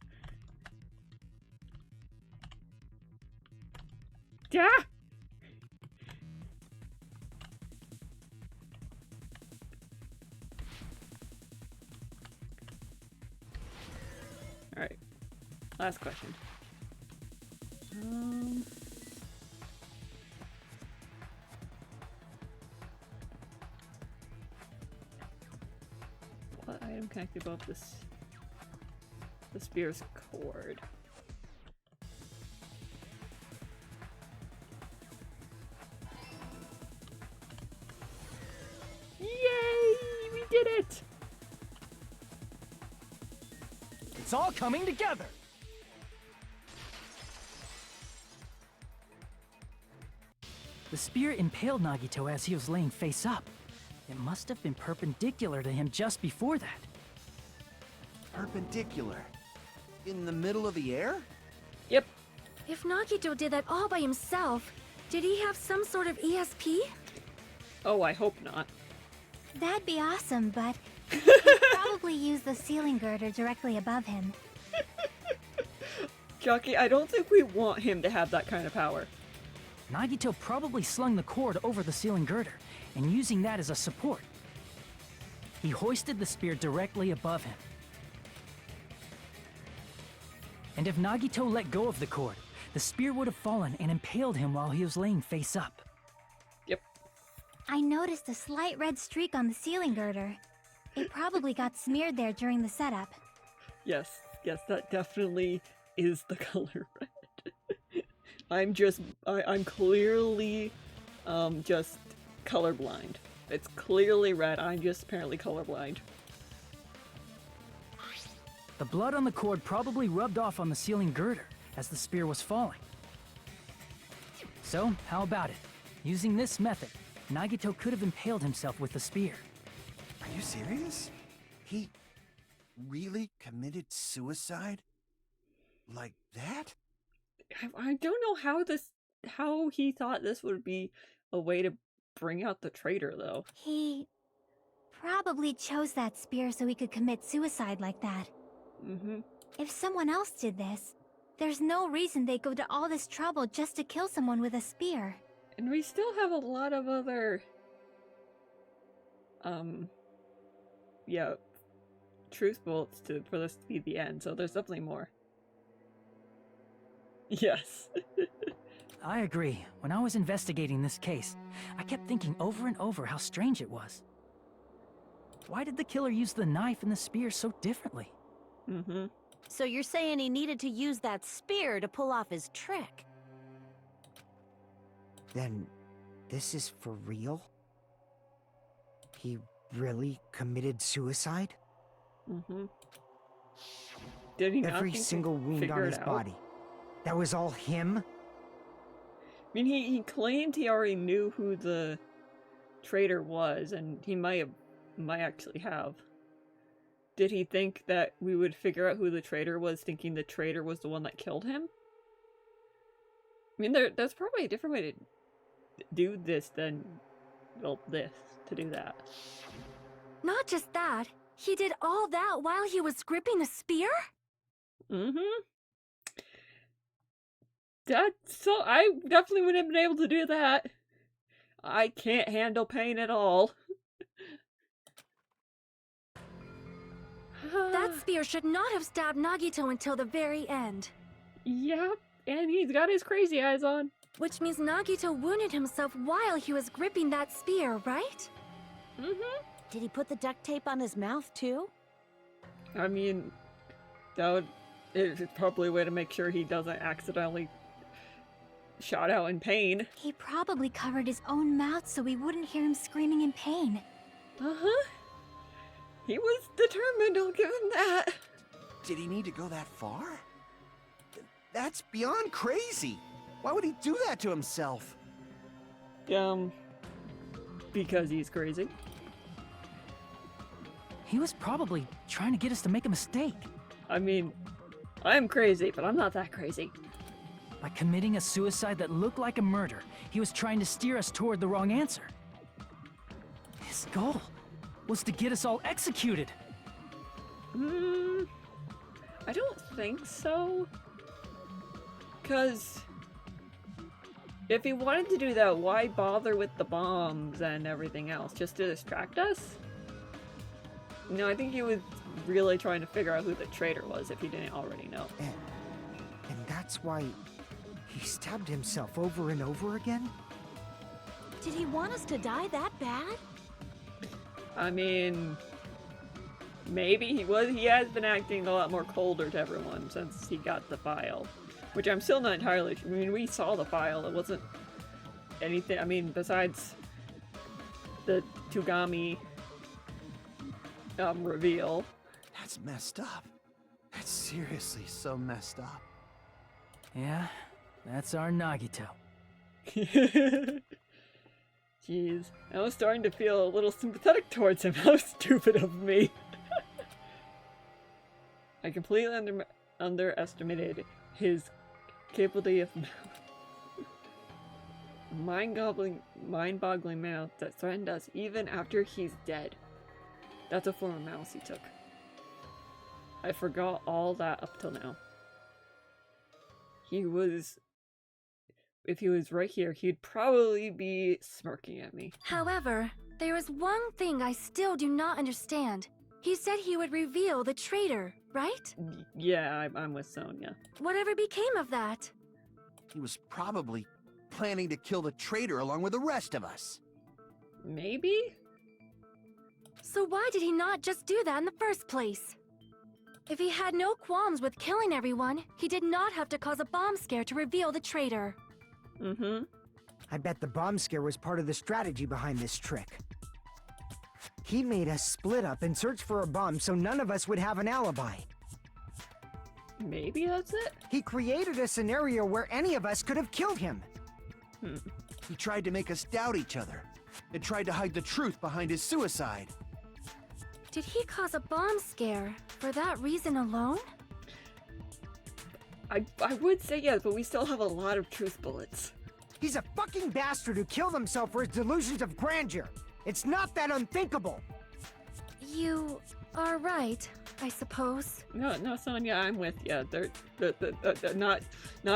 Yeah! Alright. Last question. What item connected above this? The spear's cord. Yay! We did it! It's all coming together! The spear impaled Nagito as he was laying face up. It must have been perpendicular to him just before that. Perpendicular? In the middle of the air? Yep. If Nagito did that all by himself, did he have some sort of ESP? Oh, I hope not. That'd be awesome, but he'd probably use the ceiling girder directly above him. Jockey, I don't think we want him to have that kind of power. Nagito probably slung the cord over the ceiling girder, and using that as a support. He hoisted the spear directly above him. And if Nagito let go of the cord, the spear would have fallen and impaled him while he was laying face up. Yep. I noticed a slight red streak on the ceiling girder. It probably got smeared there during the setup. Yes, that definitely is the color red. I'm clearly, just colorblind. It's clearly red, I'm just apparently colorblind. The blood on the cord probably rubbed off on the ceiling girder as the spear was falling. So, how about it? Using this method, Nagito could have impaled himself with the spear. Are you serious? He really committed suicide? Like that? I don't know how he thought this would be a way to bring out the traitor, though. He probably chose that spear so he could commit suicide like that. Mm-hmm. If someone else did this, there's no reason they'd go to all this trouble just to kill someone with a spear. And we still have a lot of other, yeah, truth bullets for this to be the end, so there's definitely more. Yes. I agree. When I was investigating this case, I kept thinking over and over how strange it was. Why did the killer use the knife and the spear so differently? Mm-hmm. So you're saying he needed to use that spear to pull off his trick? Then, this is for real? He really committed suicide? Mm-hmm. Did he not Every think single to wound figure on it his out? body. That was all him? I mean, he claimed he already knew who the traitor was, and he might actually have. Did he think that we would figure out who the traitor was, thinking the traitor was the one that killed him? I mean, there's probably a different way to do this than, well, to do that. Not just that, he did all that while he was gripping the spear? Mm-hmm. So I definitely wouldn't have been able to do that. I can't handle pain at all. That spear should not have stabbed Nagito until the very end. Yep, and he's got his crazy eyes on. Which means Nagito wounded himself while he was gripping that spear, right? Mm-hmm. Did he put the duct tape on his mouth, too? I mean, it's probably a way to make sure he doesn't accidentally shout out in pain. He probably covered his own mouth so we wouldn't hear him screaming in pain. Uh-huh. He was determined, I'll give him that. Did he need to go that far? That's beyond crazy. Why would he do that to himself? Because he's crazy. He was probably trying to get us to make a mistake. I mean, I'm crazy, but I'm not that crazy. By committing a suicide that looked like a murder, he was trying to steer us toward the wrong answer. His goal was to get us all executed. I don't think so. Because if he wanted to do that, why bother with the bombs and everything else? Just to distract us? No, I think he was really trying to figure out who the traitor was if he didn't already know. And that's why he stabbed himself over and over again? Did he want us to die that bad? I mean, maybe he has been acting a lot more colder to everyone since he got the file. Which I'm still not entirely sure. I mean, we saw the file. It wasn't anything. I mean, besides the Tugami reveal. That's messed up. That's seriously so messed up. Yeah, that's our Nagito. Jeez, I was starting to feel a little sympathetic towards him. How stupid of me. I completely underestimated his capability of mind-boggling mouth that threatened us even after he's dead. That's a form of malice he took. I forgot all that up till now. If he was right here, he'd probably be smirking at me. However, there is one thing I still do not understand. He said he would reveal the traitor, right? Yeah, I'm with Sonia. Whatever became of that? He was probably planning to kill the traitor along with the rest of us. Maybe? So why did he not just do that in the first place? If he had no qualms with killing everyone, he did not have to cause a bomb scare to reveal the traitor. Mm-hmm. I bet the bomb scare was part of the strategy behind this trick. He made us split up and search for a bomb so none of us would have an alibi. Maybe that's it? He created a scenario where any of us could have killed him. He tried to make us doubt each other and tried to hide the truth behind his suicide. Did he cause a bomb scare for that reason alone? I would say yes, but we still have a lot of truth bullets. He's a fucking bastard who killed himself for his delusions of grandeur. It's not that unthinkable. You are right, I suppose. No, Sonia, I'm with you. They're not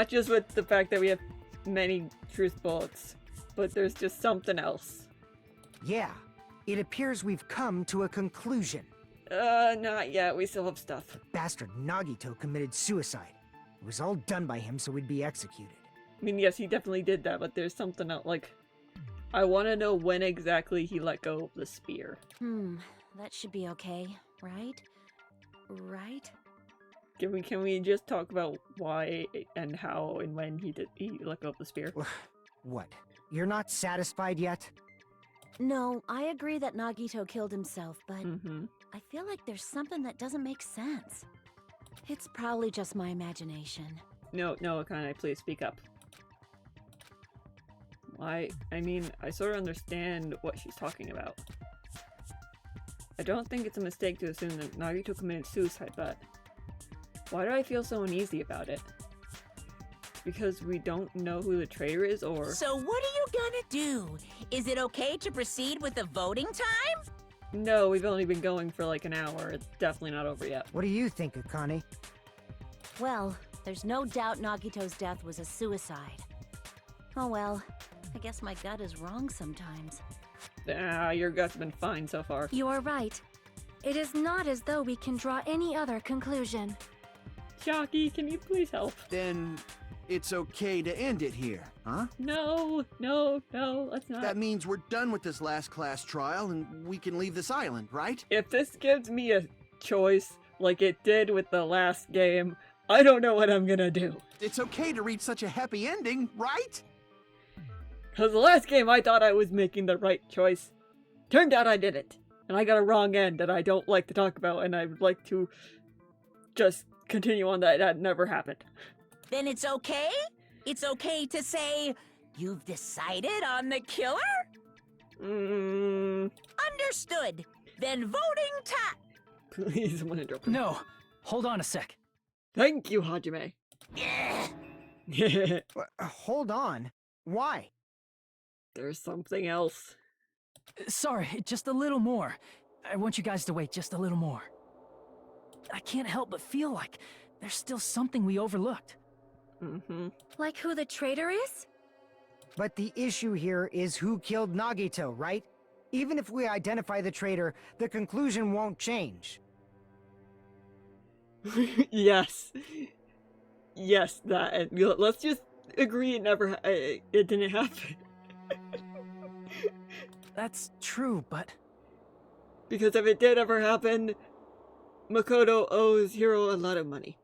just with the fact that we have many truth bullets, but there's just something else. Yeah, it appears we've come to a conclusion. Not yet. We still have stuff. Bastard Nagito committed suicide. It was all done by him so we'd be executed. I mean, yes, he definitely did that, but there's something else. Like, I want to know when exactly he let go of the spear. That should be okay, right? Right? Can we just talk about why and how and when he let go of the spear? What? You're not satisfied yet? No, I agree that Nagito killed himself, but Mm-hmm. I feel like there's something that doesn't make sense. It's probably just my imagination. No, Akane, please speak up. I mean, I sort of understand what she's talking about. I don't think it's a mistake to assume that Nagito committed suicide, but why do I feel so uneasy about it? Because we don't know who the traitor is, or... So what are you gonna do? Is it okay to proceed with the voting time? No, we've only been going for like an hour. It's definitely not over yet. What do you think, Akane? Well, there's no doubt Nagito's death was a suicide. Oh well, I guess my gut is wrong sometimes. Your gut's been fine so far. You are right. It is not as though we can draw any other conclusion. Shocky, can you please help? Then it's okay to end it here, huh? No, let's not. That means we're done with this last class trial and we can leave this island, right? If this gives me a choice, like it did with the last game, I don't know what I'm gonna do. It's okay to reach such a happy ending, right? Because the last game I thought I was making the right choice. Turned out I didn't. And I got a wrong end that I don't like to talk about, and I would like to just continue on that never happened. Then it's okay? It's okay to say, you've decided on the killer? Understood. Then voting time. Please, someone interrupt me. No, hold on a sec. Thank you, Hajime. Hold on. Why? There's something else. Sorry, just a little more. I want you guys to wait just a little more. I can't help but feel like there's still something we overlooked. Mm-hmm. Like who the traitor is? But the issue here is who killed Nagito, right? Even if we identify the traitor, the conclusion won't change. Yes. Yes, that. And let's just agree it didn't happen. That's true, but... Because if it did ever happen, Makoto owes Hiro a lot of money.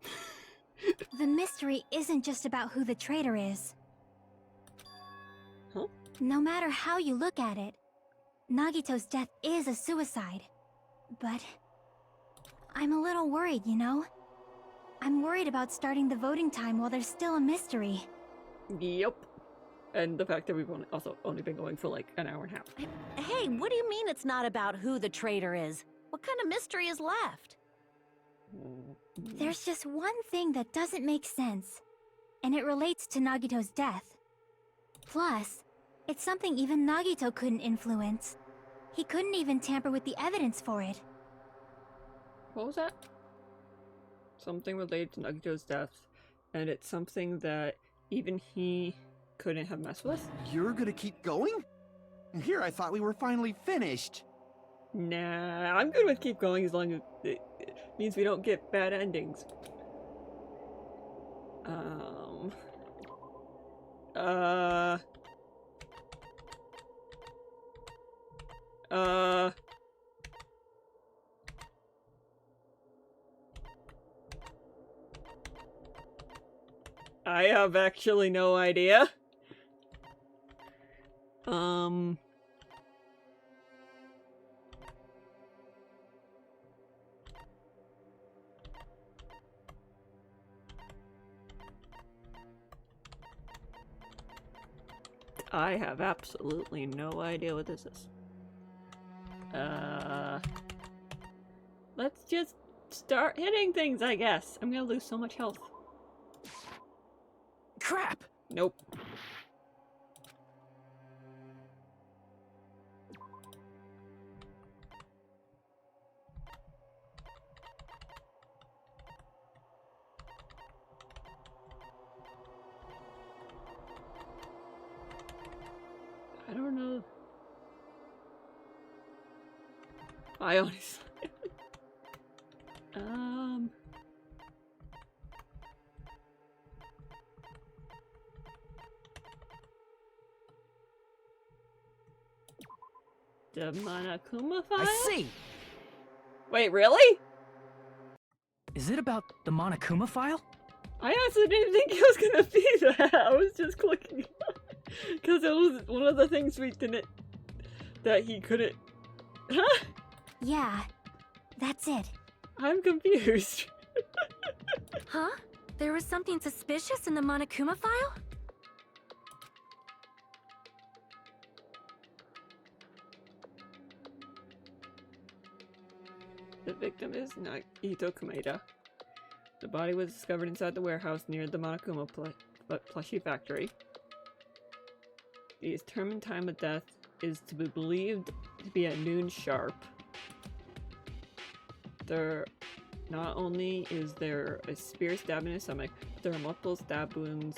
The mystery isn't just about who the traitor is. Huh? No matter how you look at it, Nagito's death is a suicide. But I'm a little worried, you know? I'm worried about starting the voting time while there's still a mystery. Yep. And the fact that we've only been going for like an hour and a half. Hey, what do you mean it's not about who the traitor is? What kind of mystery is left? There's just one thing that doesn't make sense, and it relates to Nagito's death. Plus, it's something even Nagito couldn't influence. He couldn't even tamper with the evidence for it. What was that? Something related to Nagito's death, and it's something that even he couldn't have messed with? You're gonna keep going? Here, I thought we were finally finished. Nah, I'm good with keep going as long as it means we don't get bad endings. I have actually no idea. I have absolutely no idea what this is. Let's just start hitting things, I guess. I'm gonna lose so much health. Crap! Nope. I don't know. I honestly... The Monokuma file? I see! Wait, really? Is it about the Monokuma file? I honestly didn't think it was gonna be that. I was just clicking because it was one of the things we didn't... that he couldn't... Huh? Yeah, that's it. I'm confused. Huh? There was something suspicious in the Monokuma file? The victim is Naito Kameda. The body was discovered inside the warehouse near the Monokuma plushie factory. The determined time of death is to be believed to be at noon sharp. Not only is there a spear stab in his stomach, but there are multiple stab wounds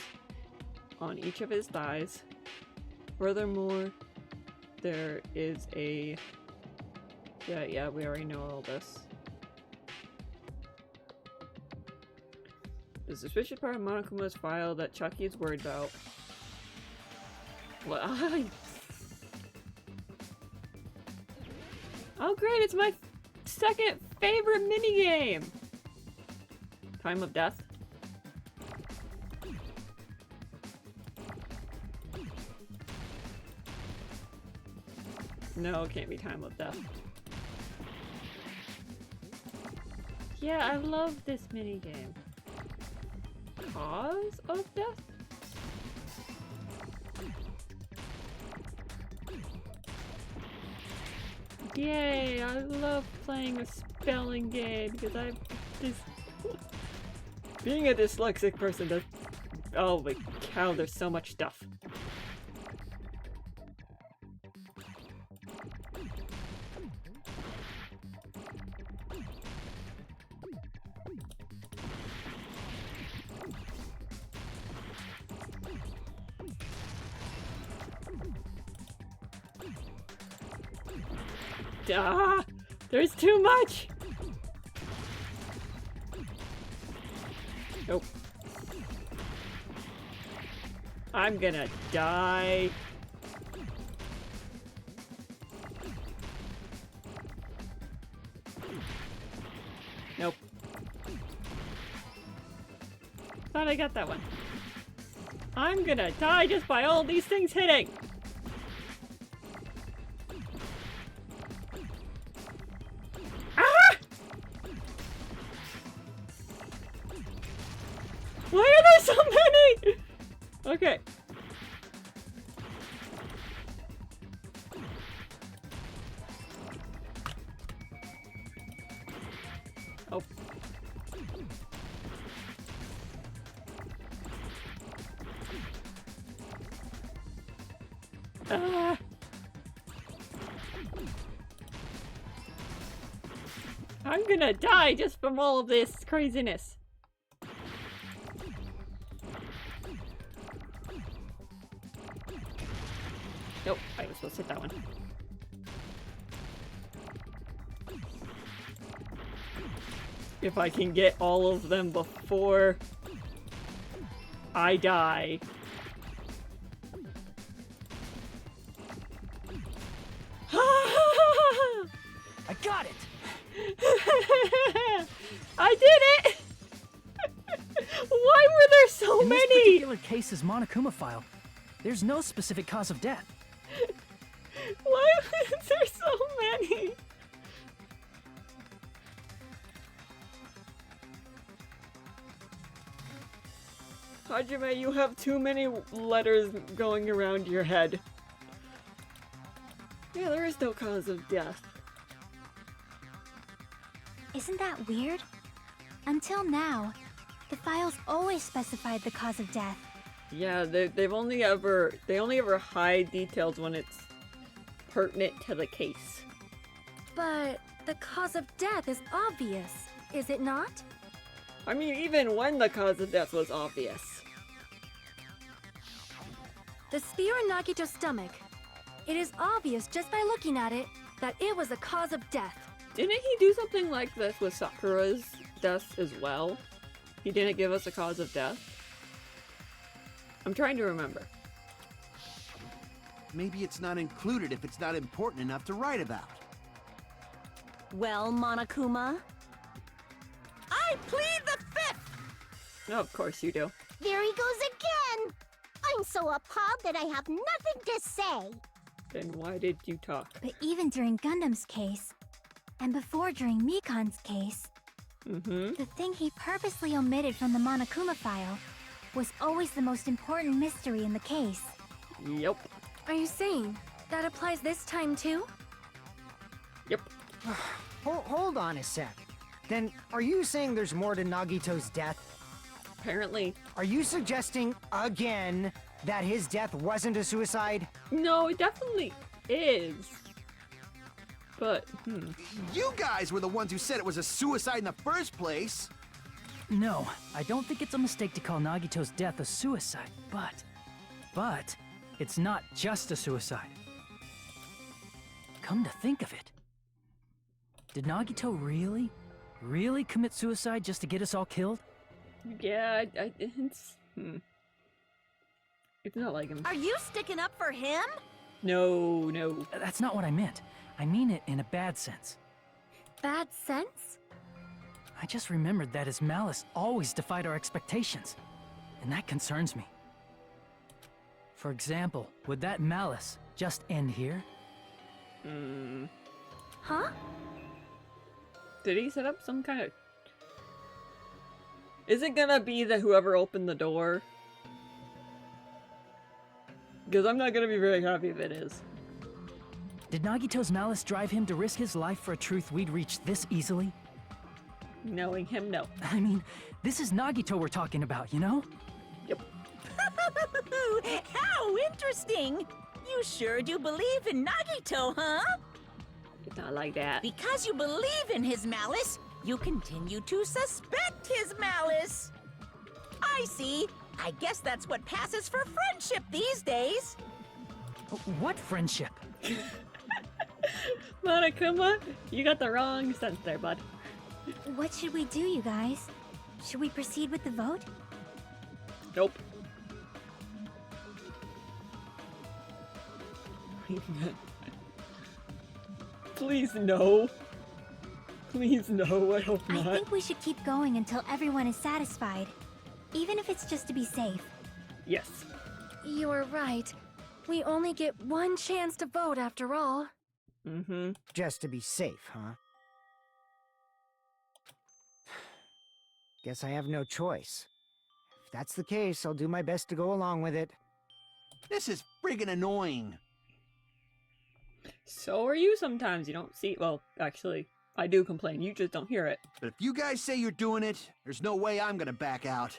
on each of his thighs. Furthermore, there is a... Yeah, we already know all this. The suspicious part of Monokuma's file that Chucky is worried about. What? Oh great, it's my second favorite minigame! Time of death? No, it can't be time of death. Yeah, I love this minigame. Cause of death? Yay, I love playing a spelling game because I've this being a dyslexic person does... Oh my cow, there's so much stuff. Ah, there's too much! Nope. I'm gonna die. Nope. Thought I got that one. I'm gonna die just by all these things hitting! Why are there so many? Okay. I'm gonna die just from all of this craziness. Nope, I was supposed to hit that one. If I can get all of them before I die. I got it! I did it! Why were there so In this many? particular case's Monokuma file, there's no specific cause of death. Why was there so many? Hajime, you have too many letters going around your head. Yeah, there is no cause of death. Isn't that weird? Until now, the files always specified the cause of death. Yeah, they only ever hide details when it's pertinent to the case. But the cause of death is obvious, is it not? I mean, even when the cause of death was obvious. The spear in Nagito's stomach. It is obvious just by looking at it that it was the cause of death. Didn't he do something like this with Sakura's death as well? He didn't give us a cause of death? I'm trying to remember. Maybe it's not included if it's not important enough to write about. Well, Monokuma? I plead the fifth! Oh, of course you do. There he goes again! I'm so appalled that I have nothing to say. Then why did you talk? But even during Gundam's case, and before during Mikan's case, the thing he purposely omitted from the Monokuma file was always the most important mystery in the case. Yep. Are you saying that applies this time too? Yep. Hold on a sec. Then, are you saying there's more to Nagito's death? Apparently. Are you suggesting, again, that his death wasn't a suicide? No, it definitely is. But, You guys were the ones who said it was a suicide in the first place. No, I don't think it's a mistake to call Nagito's death a suicide, but it's not just a suicide. Come to think of it, did Nagito really commit suicide just to get us all killed? yeah, it's not like him. Are you sticking up for him? No. That's not what I meant. I mean it in a bad sense. Bad sense? I just remembered that his malice always defied our expectations, and that concerns me. For example, would that malice just end here? Huh? Did he set up some kind of... Is it gonna be that whoever opened the door? Because I'm not gonna be very happy if it is. Did Nagito's malice drive him to risk his life for a truth we'd reach this easily? Knowing him, no. I mean, this is Nagito we're talking about, you know? Yep. How interesting! You sure do believe in Nagito, huh? It's not like that. Because you believe in his malice, you continue to suspect his malice. I see. I guess that's what passes for friendship these days. What friendship? Monokuma, you got the wrong sense there, bud. What should we do, you guys? Should we proceed with the vote? Nope. Please no. Please no, I hope I not. think we should keep going until everyone is satisfied. Even if it's just to be safe. Yes. You are right. We only get one chance to vote after all. Just to be safe, huh? Guess I have no choice. If that's the case, I'll do my best to go along with it. This is friggin' annoying. So are you sometimes. You don't see... Well, actually, I do complain. You just don't hear it. But if you guys say you're doing it, there's no way I'm gonna back out.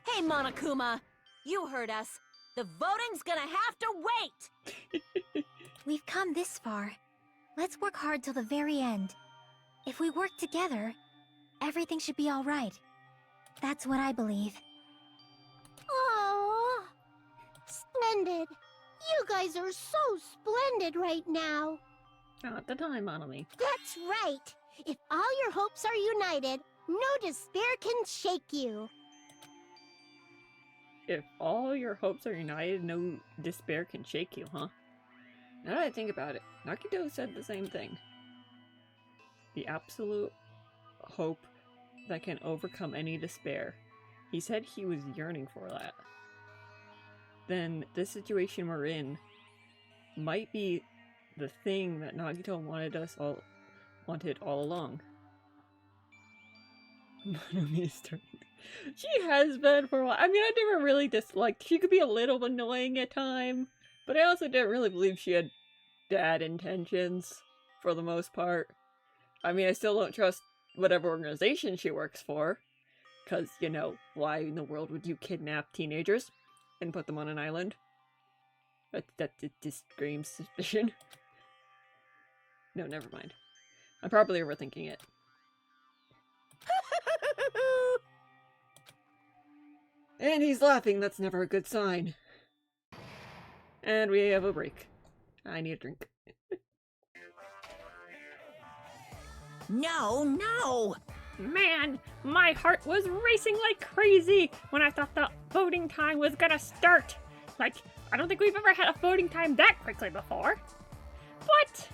Hey, Monokuma! You heard us. The voting's gonna have to wait! We've come this far. Let's work hard till the very end. If we work together, everything should be all right. That's what I believe. Aww. Splendid. You guys are so splendid right now. Not the time, Monomi. That's right. If all your hopes are united, no despair can shake you. If all your hopes are united, no despair can shake you, huh? Now that I think about it, Nagito said the same thing. The absolute hope that can overcome any despair. He said he was yearning for that. Then this situation we're in might be the thing that Nagito wanted all along. Monomi's turn. She has been for a while. I mean, I never really disliked. She could be a little annoying at times, but I also didn't really believe she had bad intentions for the most part. I mean, I still don't trust whatever organization she works for, because, you know, why in the world would you kidnap teenagers and put them on an island? That just screams suspicion. No, never mind. I'm probably overthinking it. And he's laughing, that's never a good sign. And we have a break. I need a drink. No! Man, my heart was racing like crazy when I thought the voting time was gonna start. Like, I don't think we've ever had a voting time that quickly before. But,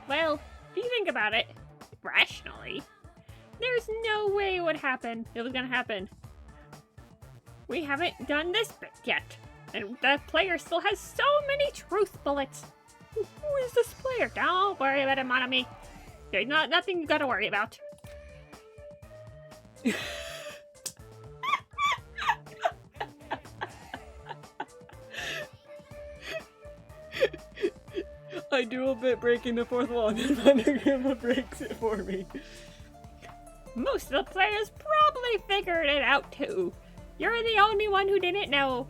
well, if you think about it, rationally, there's no way it was gonna happen. We haven't done this bit yet, and the player still has so many truth bullets. Who is this player? Don't worry about it, Monomi. There's nothing you gotta worry about. I do a bit breaking the fourth wall, and then Vandergrimma breaks it for me. Most of the players probably figured it out too. You're the only one who didn't know.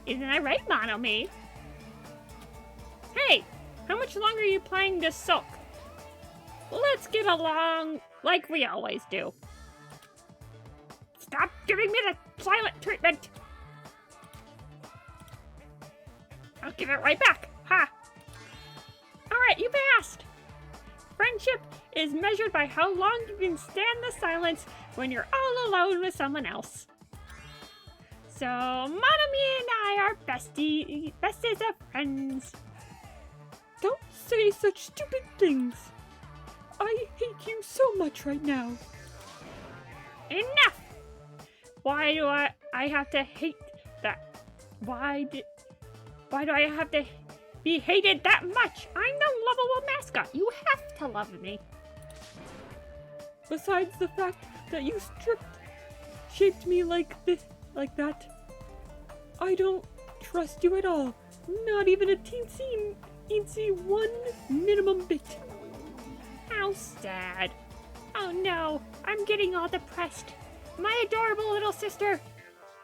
Isn't that right, Monomi? Hey, how much longer are you planning to sulk? Let's get along like we always do. Stop giving me the silent treatment! I'll give it right back, ha! Alright, you passed! Friendship is measured by how long you can stand the silence when you're all alone with someone else. So, Monomi and I are bestest of friends. Don't say such stupid things. I hate you so much right now. Enough! Why do I have to hate that? Why do I have to be hated that much? I'm the lovable mascot. You have to love me. Besides the fact that you shaped me like that, I don't trust you at all. Not even a teensy one minimum bit. How sad. Oh no, I'm getting all depressed. My adorable little sister,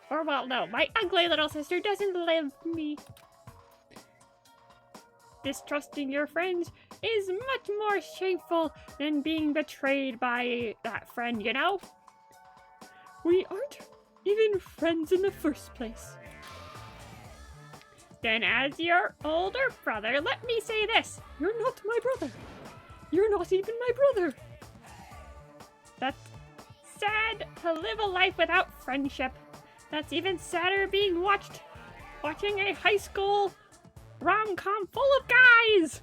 or well, no, my ugly little sister doesn't love me. Distrusting your friends is much more shameful than being betrayed by that friend, you know? We aren't even friends in the first place. Then as your older brother, let me say this. You're not my brother. You're not even my brother. That's sad to live a life without friendship. That's even sadder being watching a high school rom-com full of guys.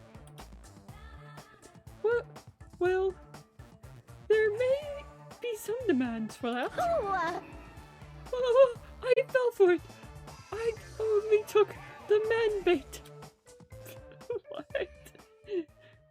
Well, there may be some demands for that. Oh,